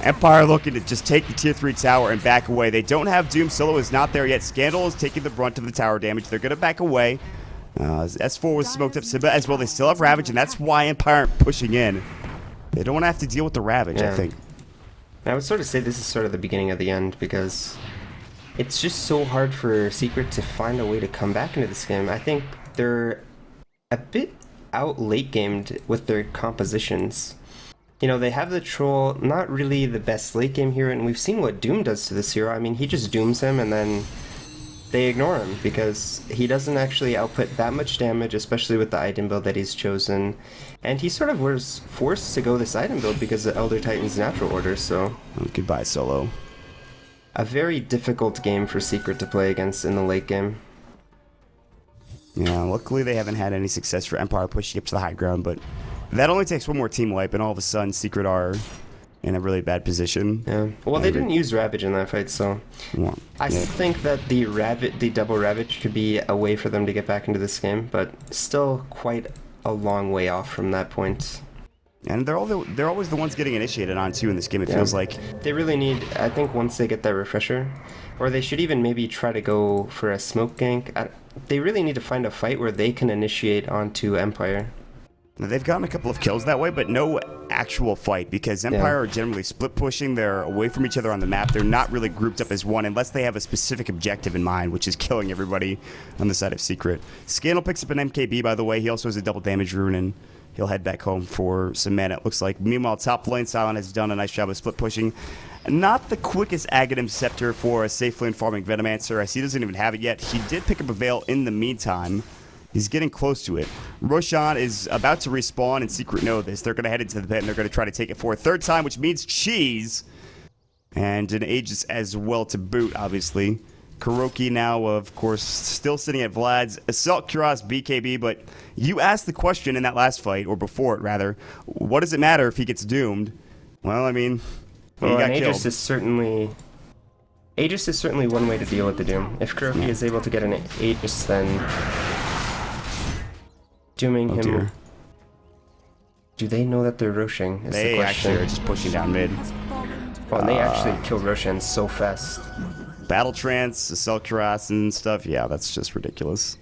Empire looking to just take the tier 3 tower and back away. They don't have Doom. Solo is not there yet. Scandal is taking the brunt of the tower damage. They're going to back away. S4 was smoked up Simba as well. They still have Ravage, and that's why Empire aren't pushing in. They don't want to have to deal with the Ravage, I think. I would sort of say this is sort of the beginning of the end, because it's just so hard for Secret to find a way to come back into this game. I think they're a bit out late-gamed with their compositions. You know, they have the Troll, not really the best late-game hero, and we've seen what Doom does to this hero. I mean, he just dooms him, and then they ignore him because he doesn't actually output that much damage, especially with the item build that he's chosen. And he sort of was forced to go this item build because of Elder Titan's natural order, so... Oh, goodbye, Solo. A very difficult game for Secret to play against in the late game. Yeah, luckily they haven't had any success for Empire pushing up to the high ground, but that only takes one more team wipe, and all of a sudden Secret are in a really bad position. Yeah. Well, they didn't use Ravage in that fight, so... Well, I think that the double Ravage could be a way for them to get back into this game, but still quite a long way off from that point. And they're always the ones getting initiated on, too, in this game, it feels like. They really need, I think, once they get that refresher, or they should even maybe try to go for a smoke gank. They really need to find a fight where they can initiate onto Empire. Now, they've gotten a couple of kills that way, but no actual fight, because Empire are generally split pushing. They're away from each other on the map. They're not really grouped up as one unless they have a specific objective in mind, which is killing everybody on the side of Secret. Scandal picks up an MKB, by the way. He also has a double damage rune, and he'll head back home for some mana, it looks like. Meanwhile, top lane, Silent has done a nice job of split pushing. Not the quickest Aghanim Scepter for a safe lane farming Venomancer, as he doesn't even have it yet. He did pick up a Veil in the meantime. He's getting close to it. Roshan is about to respawn, and Secret know this. They're going to head into the pit, and they're going to try to take it for a third time, which means cheese. And an Aegis as well to boot, obviously. Kuroki now, of course, still sitting at Vlad's. Assault Kuros BKB, but you asked the question in that last fight, or before it rather, what does it matter if he gets doomed? Well, I mean, he got killed. Aegis is certainly one way to deal with the Doom. If Kuroki is able to get an Aegis, then dooming him. Dear. Do they know that they're rushing? Is They the actually question. are just pushing down mid. Oh, and they actually kill Roshan so fast. Battle Trance, Assault Kuros and stuff. Yeah, that's just ridiculous.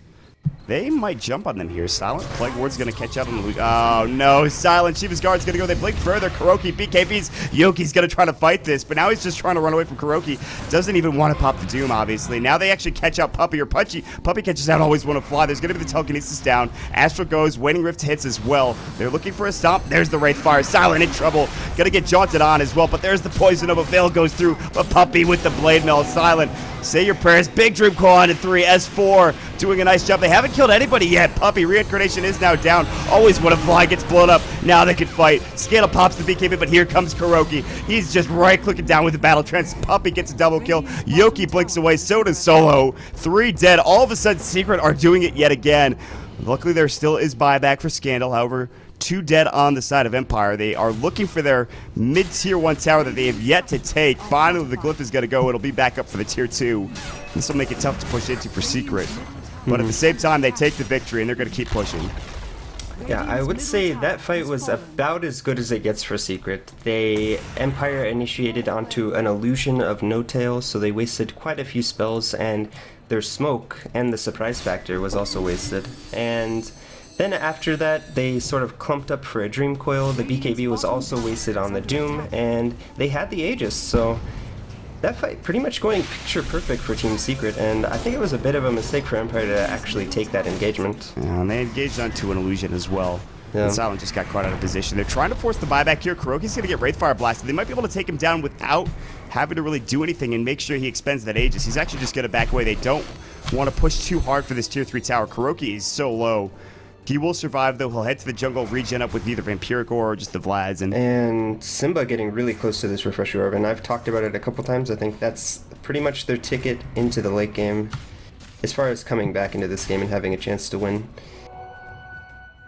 They might jump on them here. Silent Plague Ward's gonna catch up on the loot. Oh no, Silent Shiva's Guard's gonna go. They blink further. Kuroki, BKB's, Yoki's gonna try to fight this, but now he's just trying to run away from Kuroki. Doesn't even want to pop the Doom, obviously. Now they actually catch out Puppy or Punchy. Puppy catches out Always Want to Fly. There's gonna be the Telekinesis down. Astral goes, Waning Rift hits as well. They're looking for a stomp. There's the Wraithfire. Silent in trouble. Gonna get jaunted on as well, but there's the Poison of a Veil goes through. But Puppy with the Blade Mail. Silent, say your prayers. Big Dream Core on to 3. S4 doing a nice job. They haven't killed anybody yet. Puppy Reincarnation is now down. Always Want to Fly gets blown up. Now they can fight. Scandal pops the BKB, but here comes Kuroki. He's just right-clicking down with the Battle Trance. Puppy gets a double kill. Yoki blinks away. So does Solo. 3 dead. All of a sudden, Secret are doing it yet again. Luckily, there still is buyback for Scandal. However, 2 dead on the side of Empire. They are looking for their mid-tier 1 tower that they have yet to take. Finally, the Glyph is going to go. It'll be back up for the tier 2. This will make it tough to push into for Secret. But at the same time, they take the victory, and they're going to keep pushing. Yeah, I would say that fight was about as good as it gets for Secret. Empire initiated onto an illusion of no tail, so they wasted quite a few spells, and their smoke and the surprise factor was also wasted. And then after that, they sort of clumped up for a Dream Coil. The BKB was also wasted on the Doom, and they had the Aegis, so that fight pretty much going picture perfect for Team Secret, and I think it was a bit of a mistake for Empire to actually take that engagement. Yeah, and they engaged onto an illusion as well. Yeah. And Silent just got caught out of position. They're trying to force the buyback here. Kuroki's going to get Wraithfire blasted. They might be able to take him down without having to really do anything and make sure he expends that Aegis. He's actually just going to back away. They don't want to push too hard for this tier 3 tower. Kuroki is so low. He will survive, though. He'll head to the jungle, regen up with either Vampiric or just the Vlads. And Simba getting really close to this Refresher Orb, and I've talked about it a couple times. I think that's pretty much their ticket into the late game, as far as coming back into this game and having a chance to win.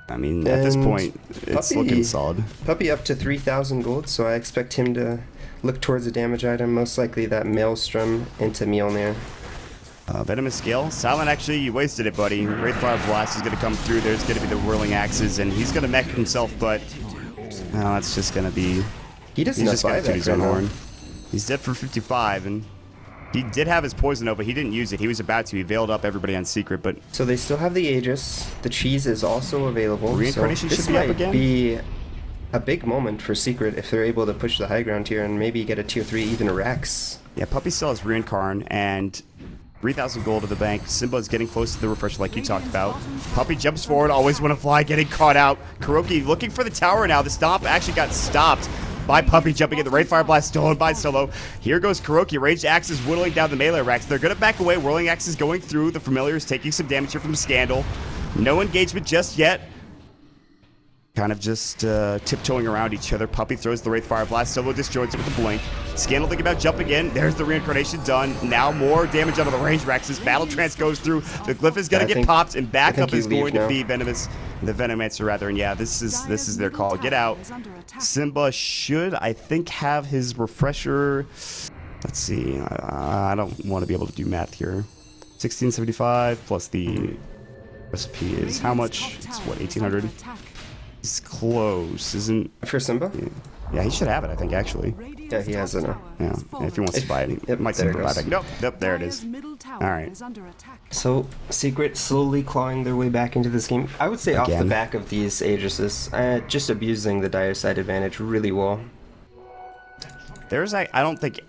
I mean, at this point, it's looking solid. Puppy up to 3,000 gold, so I expect him to look towards a damage item, most likely that Maelstrom into Mjolnir. Venomous Scale. Silent actually, you wasted it, buddy. Wraithfire Blast is going to come through. There's going to be the Whirling Axes, and he's going to mech himself, but no, that's just going to be... He doesn't he's have just going to toot his own buyback right horn. now. He's dead for 55, and he did have his Poison though, but he didn't use it. He was about to. He veiled up everybody on Secret, but... So they still have the Aegis. The cheese is also available. Reincarnation so should this be up might again. be a big moment for Secret if they're able to push the high ground here and maybe get a tier 3 even Rex. Yeah, Puppy still has Reincarn, and 3,000 gold to the bank. Simba is getting close to the refresher like you talked about. Puppy jumps forward, Always Want to Fly, getting caught out. Kuroki looking for the tower now. The stomp actually got stopped by Puppy jumping in. The Wraithfire Blast stolen by Solo. Here goes Kuroki. Ranged Axes whittling down the melee racks. They're going to back away. Whirling Axes going through. The Familiar is taking some damage here from Scandal. No engagement just yet. Kind of just tiptoeing around each other. Puppy throws the Wraithfire Blast. Solo disjoints it with the blink. Scandal thinking about jumping in. There's the Reincarnation done. Now more damage out of the range Rexes. Battle Trance goes through. The Glyph is going to get popped, and backup is going to be Venomous. The Venomancer rather, and yeah, this is their call. Get out. Simba should, I think, have his refresher. Let's see. I don't want to be able to do math here. 1675 plus the recipe is how much? It's what, 1800? It's close, isn't... For Simba? Yeah, he should have it, I think, actually. Yeah, he has it now. Yeah, if he wants to buy it, he might there simply it buy goes. it. Nope, there it is. Alright. So, Secret slowly clawing their way back into this game. I would say off the Again. back of these Aegises, just abusing the dire side advantage really well. There's, I don't think...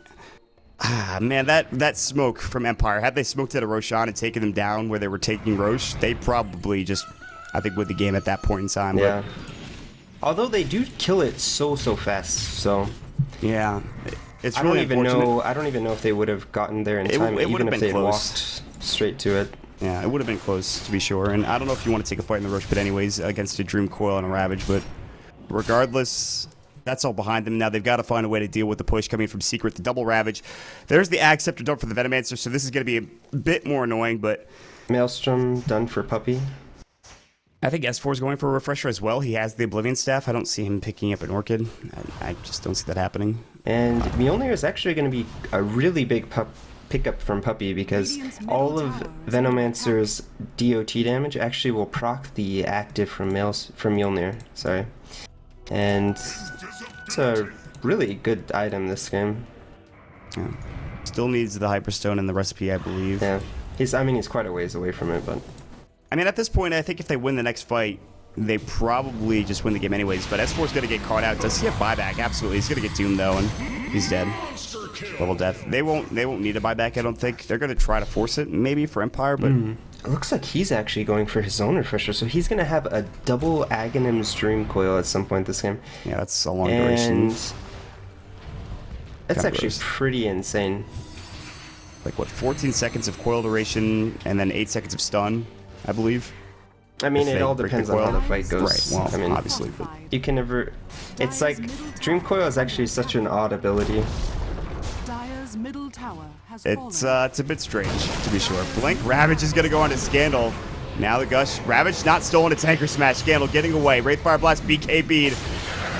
man, that smoke from Empire, had they smoked at a Roshan and taken them down where they were taking Roche, they probably just, I think, win the game at that point in time. Yeah. Although they do kill it so fast, so... Yeah. It's I don't really even unfortunate. know. I don't even know if they would have gotten there in time, it would even have if been they close. walked straight to it. Yeah, it would have been close, to be sure. And I don't know if you want to take a fight in the Roche pit anyways against a Dream Coil and a Ravage, but regardless, That's all behind them. Now they've got to find a way to deal with the push coming from Secret, the double Ravage. There's the Axe Scepter done for the Venomancer, so this is going to be a bit more annoying, but... Maelstrom done for Puppey. I think S4 is going for a refresher as well. He has the Oblivion Staff. I don't see him picking up an Orchid. I just don't see that happening. And Mjolnir is actually going to be a really big pickup from Puppey because all of Venomancer's DOT damage actually will proc the active from Mjolnir. Sorry. And it's a really good item this game. Yeah. Still needs the Hyperstone and the recipe, I believe. Yeah. He's quite a ways away from it, but... I mean, at this point, I think if they win the next fight, they probably just win the game anyways. But S4's going to get caught out. Does he have buyback? Absolutely. He's going to get doomed, though, and he's dead. Level death. They won't need a buyback, I don't think. They're going to try to force it, maybe, for Empire, but... It looks like he's actually going for his own refresher, so he's going to have a double Aghanim's Dream Coil at some point this game. Yeah, that's a long duration. That's actually pretty insane. Like, what, 14 seconds of coil duration, and then 8 seconds of stun, I believe? I mean, it all depends on how the fight goes. Right, well, I mean, obviously. But... You can never... It's like, Dream Coil is actually such an odd ability. It's a bit strange, to be sure. Blink, Ravage is going to go on to Scandal. Now the Gush. Ravage not stolen, it's Anchor Smash. Scandal getting away. Wraithfire Blast, BKB'd.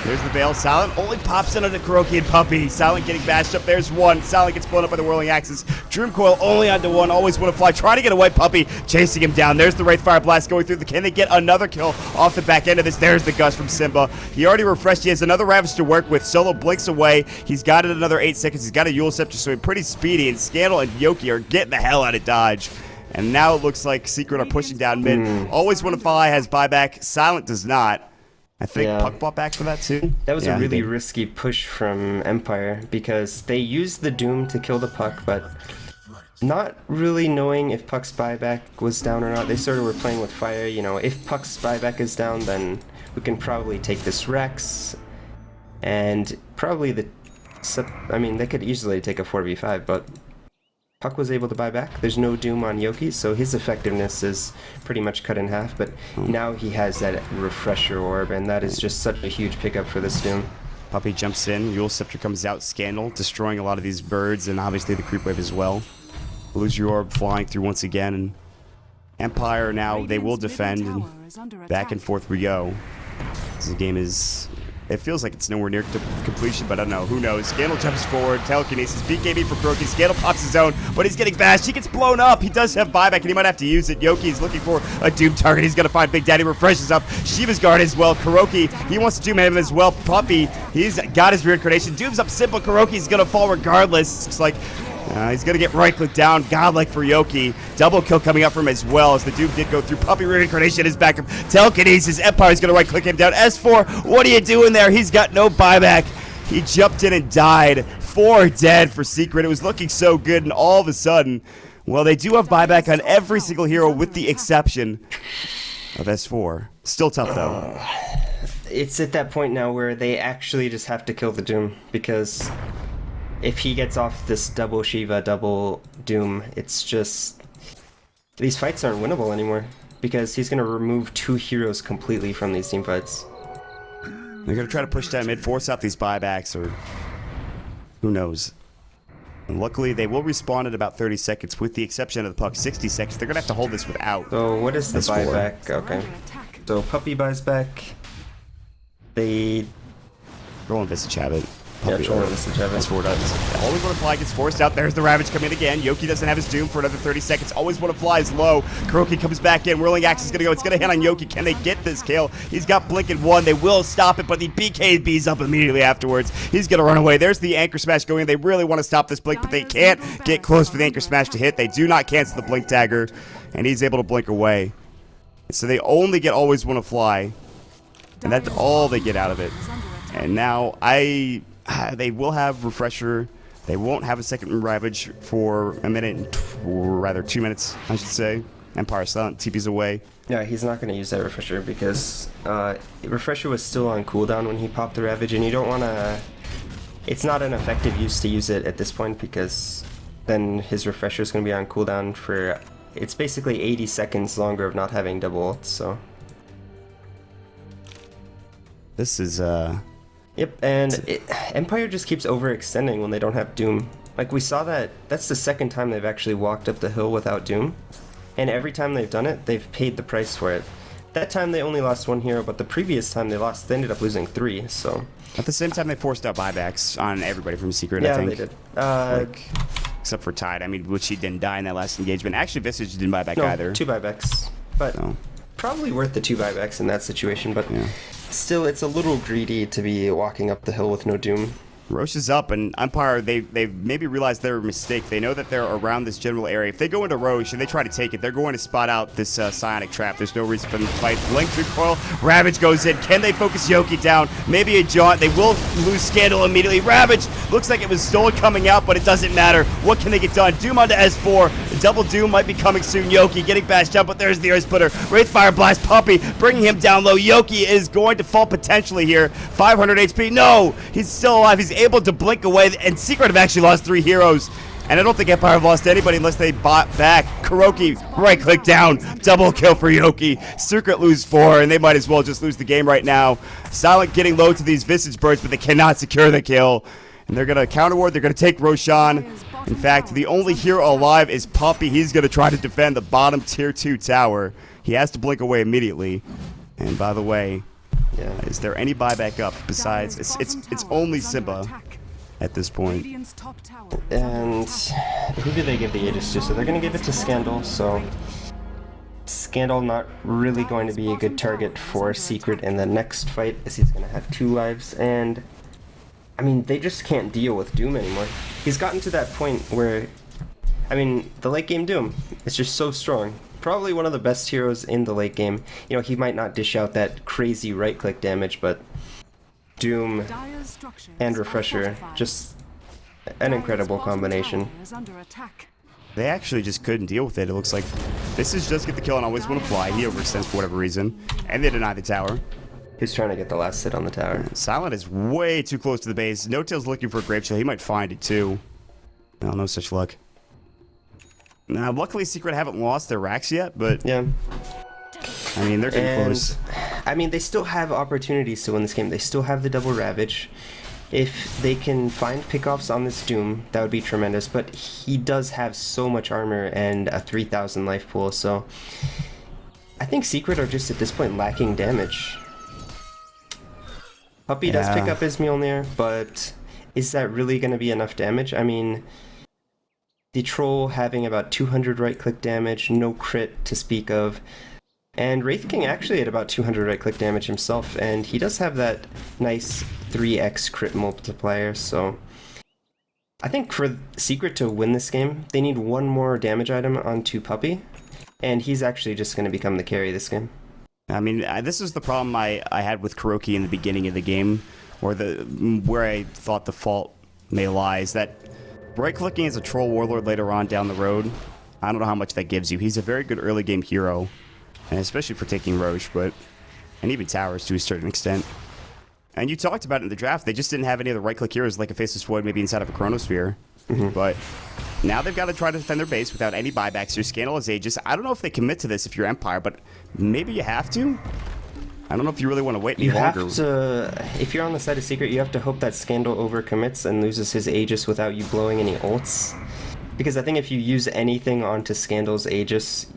There's the Veil. Silent only pops in onto Kuroki and Puppey. Silent getting bashed up. There's one. Silent gets blown up by the Whirling Axes. Dream Coil only onto one. Always want to fly. Trying to get away. Puppey chasing him down. There's the Wraithfire Blast going through. Can they get another kill off the back end of this? There's the Gush from Simba. He already refreshed. He has another Ravage to work with. Solo blinks away. He's got it another 8 seconds. He's got a Yule Scepter, so he's pretty speedy. And Scandal and Yoki are getting the hell out of dodge. And now it looks like Secret are pushing down mid. Always want to fly has buyback. Silent does not. I think Puck bought back for that too. That was a really risky push from Empire because they used the Doom to kill the Puck, but not really knowing if Puck's buyback was down or not. They sort of were playing with fire. You know, if Puck's buyback is down, then we can probably take this Rex, and probably they could easily take a 4v5, but Puck was able to buy back. There's no Doom on Yoki, so his effectiveness is pretty much cut in half, but now he has that Refresher Orb, and that is just such a huge pickup for this Doom. Puppey jumps in, Yule Scepter comes out, Scandal, destroying a lot of these birds, and obviously the Creep Wave as well. Illusory Orb flying through once again, and Empire now, they will defend, and back and forth we go. This game is... It feels like it's nowhere near completion, but I don't know. Who knows? Scandal jumps forward. Telekinesis. BKB for Kuroki. Scandal pops his own, but he's getting bashed. He gets blown up. He does have buyback, and he might have to use it. Yoki is looking for a Doom target. He's going to find Big Daddy. Refreshes up. Shiva's Guard as well. Kuroki, he wants to Doom him as well. Puppey, he's got his reincarnation. Doom's up simple. Kuroki's going to fall regardless. Looks like he's going to get right-click down. Godlike for Yoki. Double kill coming up from him as well as the Doom did go through. Puppey reincarnation is back up. Telekinesis. Empire's going to right-click him down. S4, what are you doing there? He's got no buyback. He jumped in and died. 4 dead for Secret. It was looking so good, and all of a sudden, well, they do have buyback on every single hero with the exception of S4. Still tough, though. It's at that point now where they actually just have to kill the Doom, because if he gets off this double Shiva, double Doom, it's just... These fights aren't winnable anymore, because he's going to remove 2 heroes completely from these team fights. They're going to try to push down mid, force out these buybacks, or who knows. And luckily, they will respawn at about 30 seconds, with the exception of the Puck, 60 seconds. They're going to have to hold this without. So what is the buyback? Okay. So Puppey buys back. They... Roll and Visage have it. Yeah, S4 does. Always want to fly gets forced out. There's the Ravage coming in again. Yoki doesn't have his Doom for another 30 seconds. Always want to fly is low. Kuroki comes back in. Whirling Axe is going to go. It's going to hit on Yoki. Can they get this kill? He's got Blink in 1. They will stop it, but the BKB's up immediately afterwards. He's going to run away. There's the Anchor Smash going in. They really want to stop this Blink, but they can't get close for the Anchor Smash to hit. They do not cancel the Blink Dagger, and he's able to blink away. So they only get Always Want to Fly, and that's all they get out of it. And now they will have Refresher. They won't have a second Ravage for a minute, or rather 2 minutes, I should say. Empire Silent, TP's away. Yeah, he's not going to use that Refresher because Refresher was still on cooldown when he popped the Ravage, and you don't want to... It's not an effective use to use it at this point because then his Refresher is going to be on cooldown for... It's basically 80 seconds longer of not having double ults, so... This is Yep, and Empire just keeps overextending when they don't have Doom. Like, we saw that, that's the second time they've actually walked up the hill without Doom. And every time they've done it, they've paid the price for it. That time they only lost 1 hero, but the previous time they lost, they ended up losing 3, so... At the same time, they forced out buybacks on everybody from Secret, yeah, I think. they did. Except for Tide, I mean, which he didn't die in that last engagement. Actually, Visage didn't buy back No, either. 2 buybacks. But probably worth the 2 buybacks in that situation, but still, it's a little greedy to be walking up the hill with no Doom. Roche is up, and Empire, they've maybe realized their mistake. They know that they're around this general area. If they go into Roche and they try to take it, they're going to spot out this Psionic Trap. There's no reason for them to fight. Blink recoil, Ravage goes in. Can they focus Yoki down? Maybe a jaunt. They will lose Scandal immediately. Ravage looks like it was stolen coming out, but it doesn't matter. What can they get done? Doom onto S4. Double Doom might be coming soon. Yoki getting bashed up, but there's the Earth Splitter. Wraithfire Blast, Puppey bringing him down low. Yoki is going to fall potentially here. 500 HP. No! He's still alive. He's able to blink away, and Secret have actually lost 3 heroes. And I don't think Empire have lost anybody unless they bought back. Kuroki, right click down. Double kill for Yoki. Secret lose 4, and they might as well just lose the game right now. Silent getting low to these Visage Birds, but they cannot secure the kill. And they're going to counter ward. They're going to take Roshan. In fact, the only hero alive is Puppey. He's going to try to defend the bottom tier 2 tower. He has to blink away immediately. And by the way, is there any buyback up besides it's only Simba at this point? And who do they give the Aegis to? So they're going to give it to Scandal, so Scandal not really going to be a good target for Secret in the next fight, as he's going to have 2 lives, and I mean, they just can't deal with Doom anymore. He's gotten to that point where, I mean, the late game Doom is just so strong. Probably one of the best heroes in the late game. You know, he might not dish out that crazy right-click damage, but Doom and Refresher, just an incredible combination. They actually just couldn't deal with it. It looks like this is just get the kill and always want to fly. He overextends for whatever reason, and they deny the tower. He's trying to get the last hit on the tower. Silent is way too close to the base. No-Tail's looking for a Grave Chill. He might find it too. No, no such luck. Now, luckily, Secret haven't lost their racks yet, but yeah, I mean, they're getting close. I mean, they still have opportunities to win this game. They still have the double Ravage. If they can find pickoffs on this Doom, that would be tremendous. But he does have so much armor and a 3,000 life pool, so I think Secret are just at this point lacking damage. Puppey does pick up his Mjolnir, but is that really going to be enough damage? I mean, the Troll having about 200 right-click damage, no crit to speak of, and Wraith King actually at about 200 right-click damage himself, and he does have that nice 3x crit multiplier, so I think for Secret to win this game, they need 1 more damage item onto Puppey, and he's actually just going to become the carry this game. I mean, this is the problem I had with Kuroki in the beginning of the game, where I thought the fault may lie, is that right-clicking as a Troll Warlord later on down the road, I don't know how much that gives you. He's a very good early-game hero, and especially for taking Roche, and even towers to a certain extent. And you talked about it in the draft, they just didn't have any of the right-click heroes like a Faceless Void maybe inside of a Chronosphere. But now they've got to try to defend their base without any buybacks here. Scandal is Aegis. I don't know if they commit to this if you're Empire, but maybe you have to? I don't know if you really want to wait any longer. You have to, if you're on the side of Secret, you have to hope that Scandal overcommits and loses his Aegis without you blowing any ults. Because I think if you use anything onto Scandal's Aegis,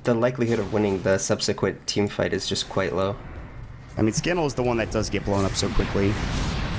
the likelihood of winning the subsequent team fight is just quite low. I mean, Scandal is the one that does get blown up so quickly.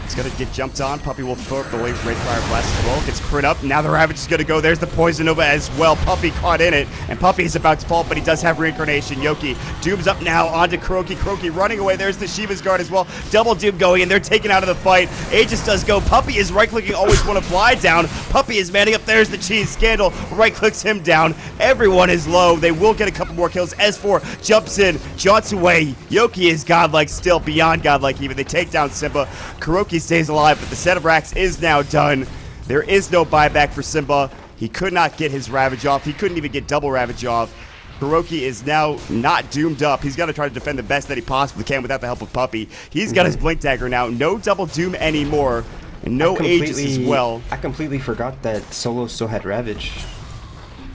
It's going to get jumped on. Puppey will throw up the late Wraithfire Blast as well. Gets crit up. Now the Ravage is going to go. There's the Poison Nova as well. Puppey caught in it. And Puppey is about to fall, but he does have Reincarnation. Yoki. Doom's up now onto Kuroki. Kuroki running away. There's the Shiva's Guard as well. Double Doom going, and they're taken out of the fight. Aegis does go. Puppey is right-clicking. Always want to fly down. Puppey is manning up. There's the cheese. Scandal right-clicks him down. Everyone is low. They will get a couple more kills. S4 jumps in. Jaunts away. Yoki is godlike still. Beyond godlike even. They take down Simba. Kuroki stays alive, but the set of racks is now done. There is no buyback for Simba. He could not get his Ravage off. He couldn't even get double Ravage off. Kuroki is now not doomed up. He's got to try to defend the best that he possibly can without the help of Puppey. He's got his Blink Dagger now. No double Doom anymore. And no Aegis as well. I completely forgot that Solo still had Ravage.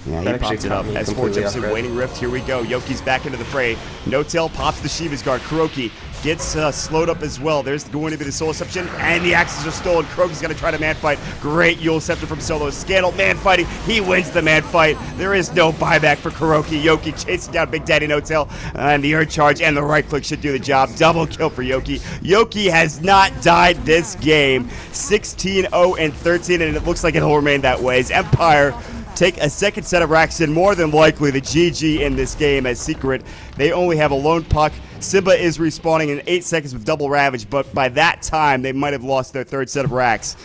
Yeah, he That actually popped it caught up. me S4 completely jumps off in, guard. waiting rift. Here we go. Yoki's back into the fray. No-tail pops the Shiva's guard. Kuroki gets slowed up as well. There's going to be the soul reception, and the axes are stolen. Kuroki's going to try to man fight. Great Yule Scepter from Solo. Scandal man fighting. He wins the man fight. There is no buyback for Kuroki. Yoki chasing down Big Daddy No-tail, and the earth charge and the right click should do the job. Double kill for Yoki. Yoki has not died this game. 16-0-13, and it looks like it'll remain that way as Empire take a second set of racks in, more than likely the GG in this game as Secret. They only have a lone puck. Simba is respawning in 8 seconds with double ravage, but by that time they might have lost their third set of racks.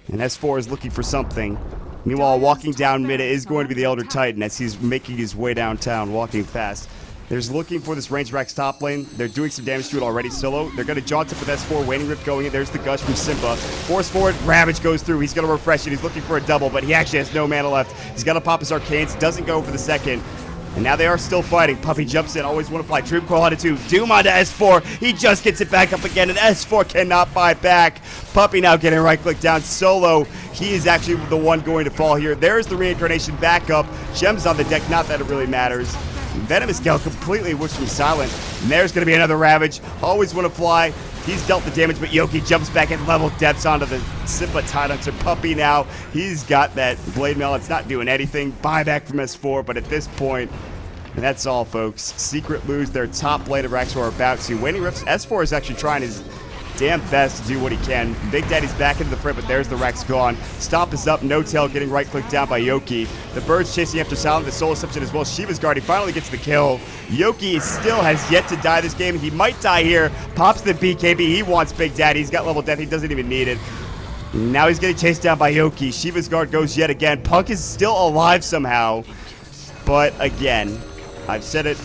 And S4 is looking for something. Meanwhile, walking down mid is going to be the Elder Titan as he's making his way downtown, walking fast. They're looking for this range rack's top lane. They're doing some damage to it already solo. They're going to jaunt up with S4, Waning Rift going in. There's the gush from Simba. Force forward, Ravage goes through. He's going to refresh it. He's looking for a double, but he actually has no mana left. He's going to pop his Arcanes. Doesn't go for the second. And now they are still fighting. Puppy jumps in, always want to fly. Dream Coil onto 2. Doom onto S4. He just gets it back up again, and S4 cannot buy back. Puppy now getting right click down. Solo, he is actually the one going to fall here. There's the reincarnation back up. Gems on the deck, not that it really matters. Venomous Gale completely whoops from Silent. And there's going to be another Ravage. Always want to fly. He's dealt the damage, but Yoki jumps back at level depths onto the Simba Tidehunter. Puppy now. He's got that Blade Mail. It's not doing anything. Buyback from S4, but at this point, that's all, folks. Secret lose their top lane of racks who are about to. Waning Rifts, S4 is actually trying his damn best to do what he can. Big Daddy's back into the front, but there's the Rex gone. Stomp is up, No-tail getting right-clicked down by Yoki. The Bird's chasing after Silent, the Soul Reception as well. Shiva's guard, he finally gets the kill. Yoki still has yet to die this game. He might die here. Pops the BKB, he wants Big Daddy. He's got level death, he doesn't even need it. Now he's getting chased down by Yoki. Shiva's guard goes yet again. Punk is still alive somehow. But again, I've said it.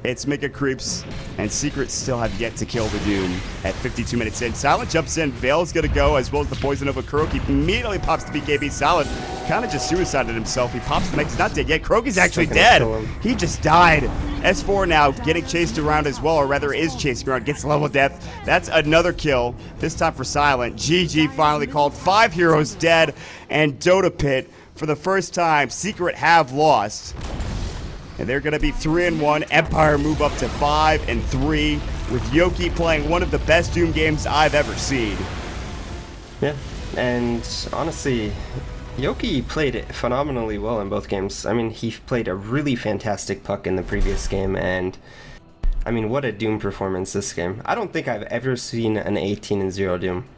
It's Mega Creeps, and Secret still have yet to kill the Doom at 52 minutes in. Silent jumps in, Veil's gonna go, as well as the Poison Nova. Kuroki immediately pops the BKB. Silent kind of just suicided himself. He pops the mech, he's not dead yet. Kuroki's actually dead. He just died. S4 now getting chased around as well, or rather is chasing around, gets level death. That's another kill, this time for Silent. GG finally called. 5 heroes dead, and Dota Pit, for the first time, Secret have lost. And they're going to be 3-1. Empire move up to 5-3 with Yoki playing one of the best Doom games I've ever seen. Yeah, and honestly, Yoki played phenomenally well in both games. I mean, he played a really fantastic puck in the previous game, and I mean, what a Doom performance this game. I don't think I've ever seen an 18-0 Doom.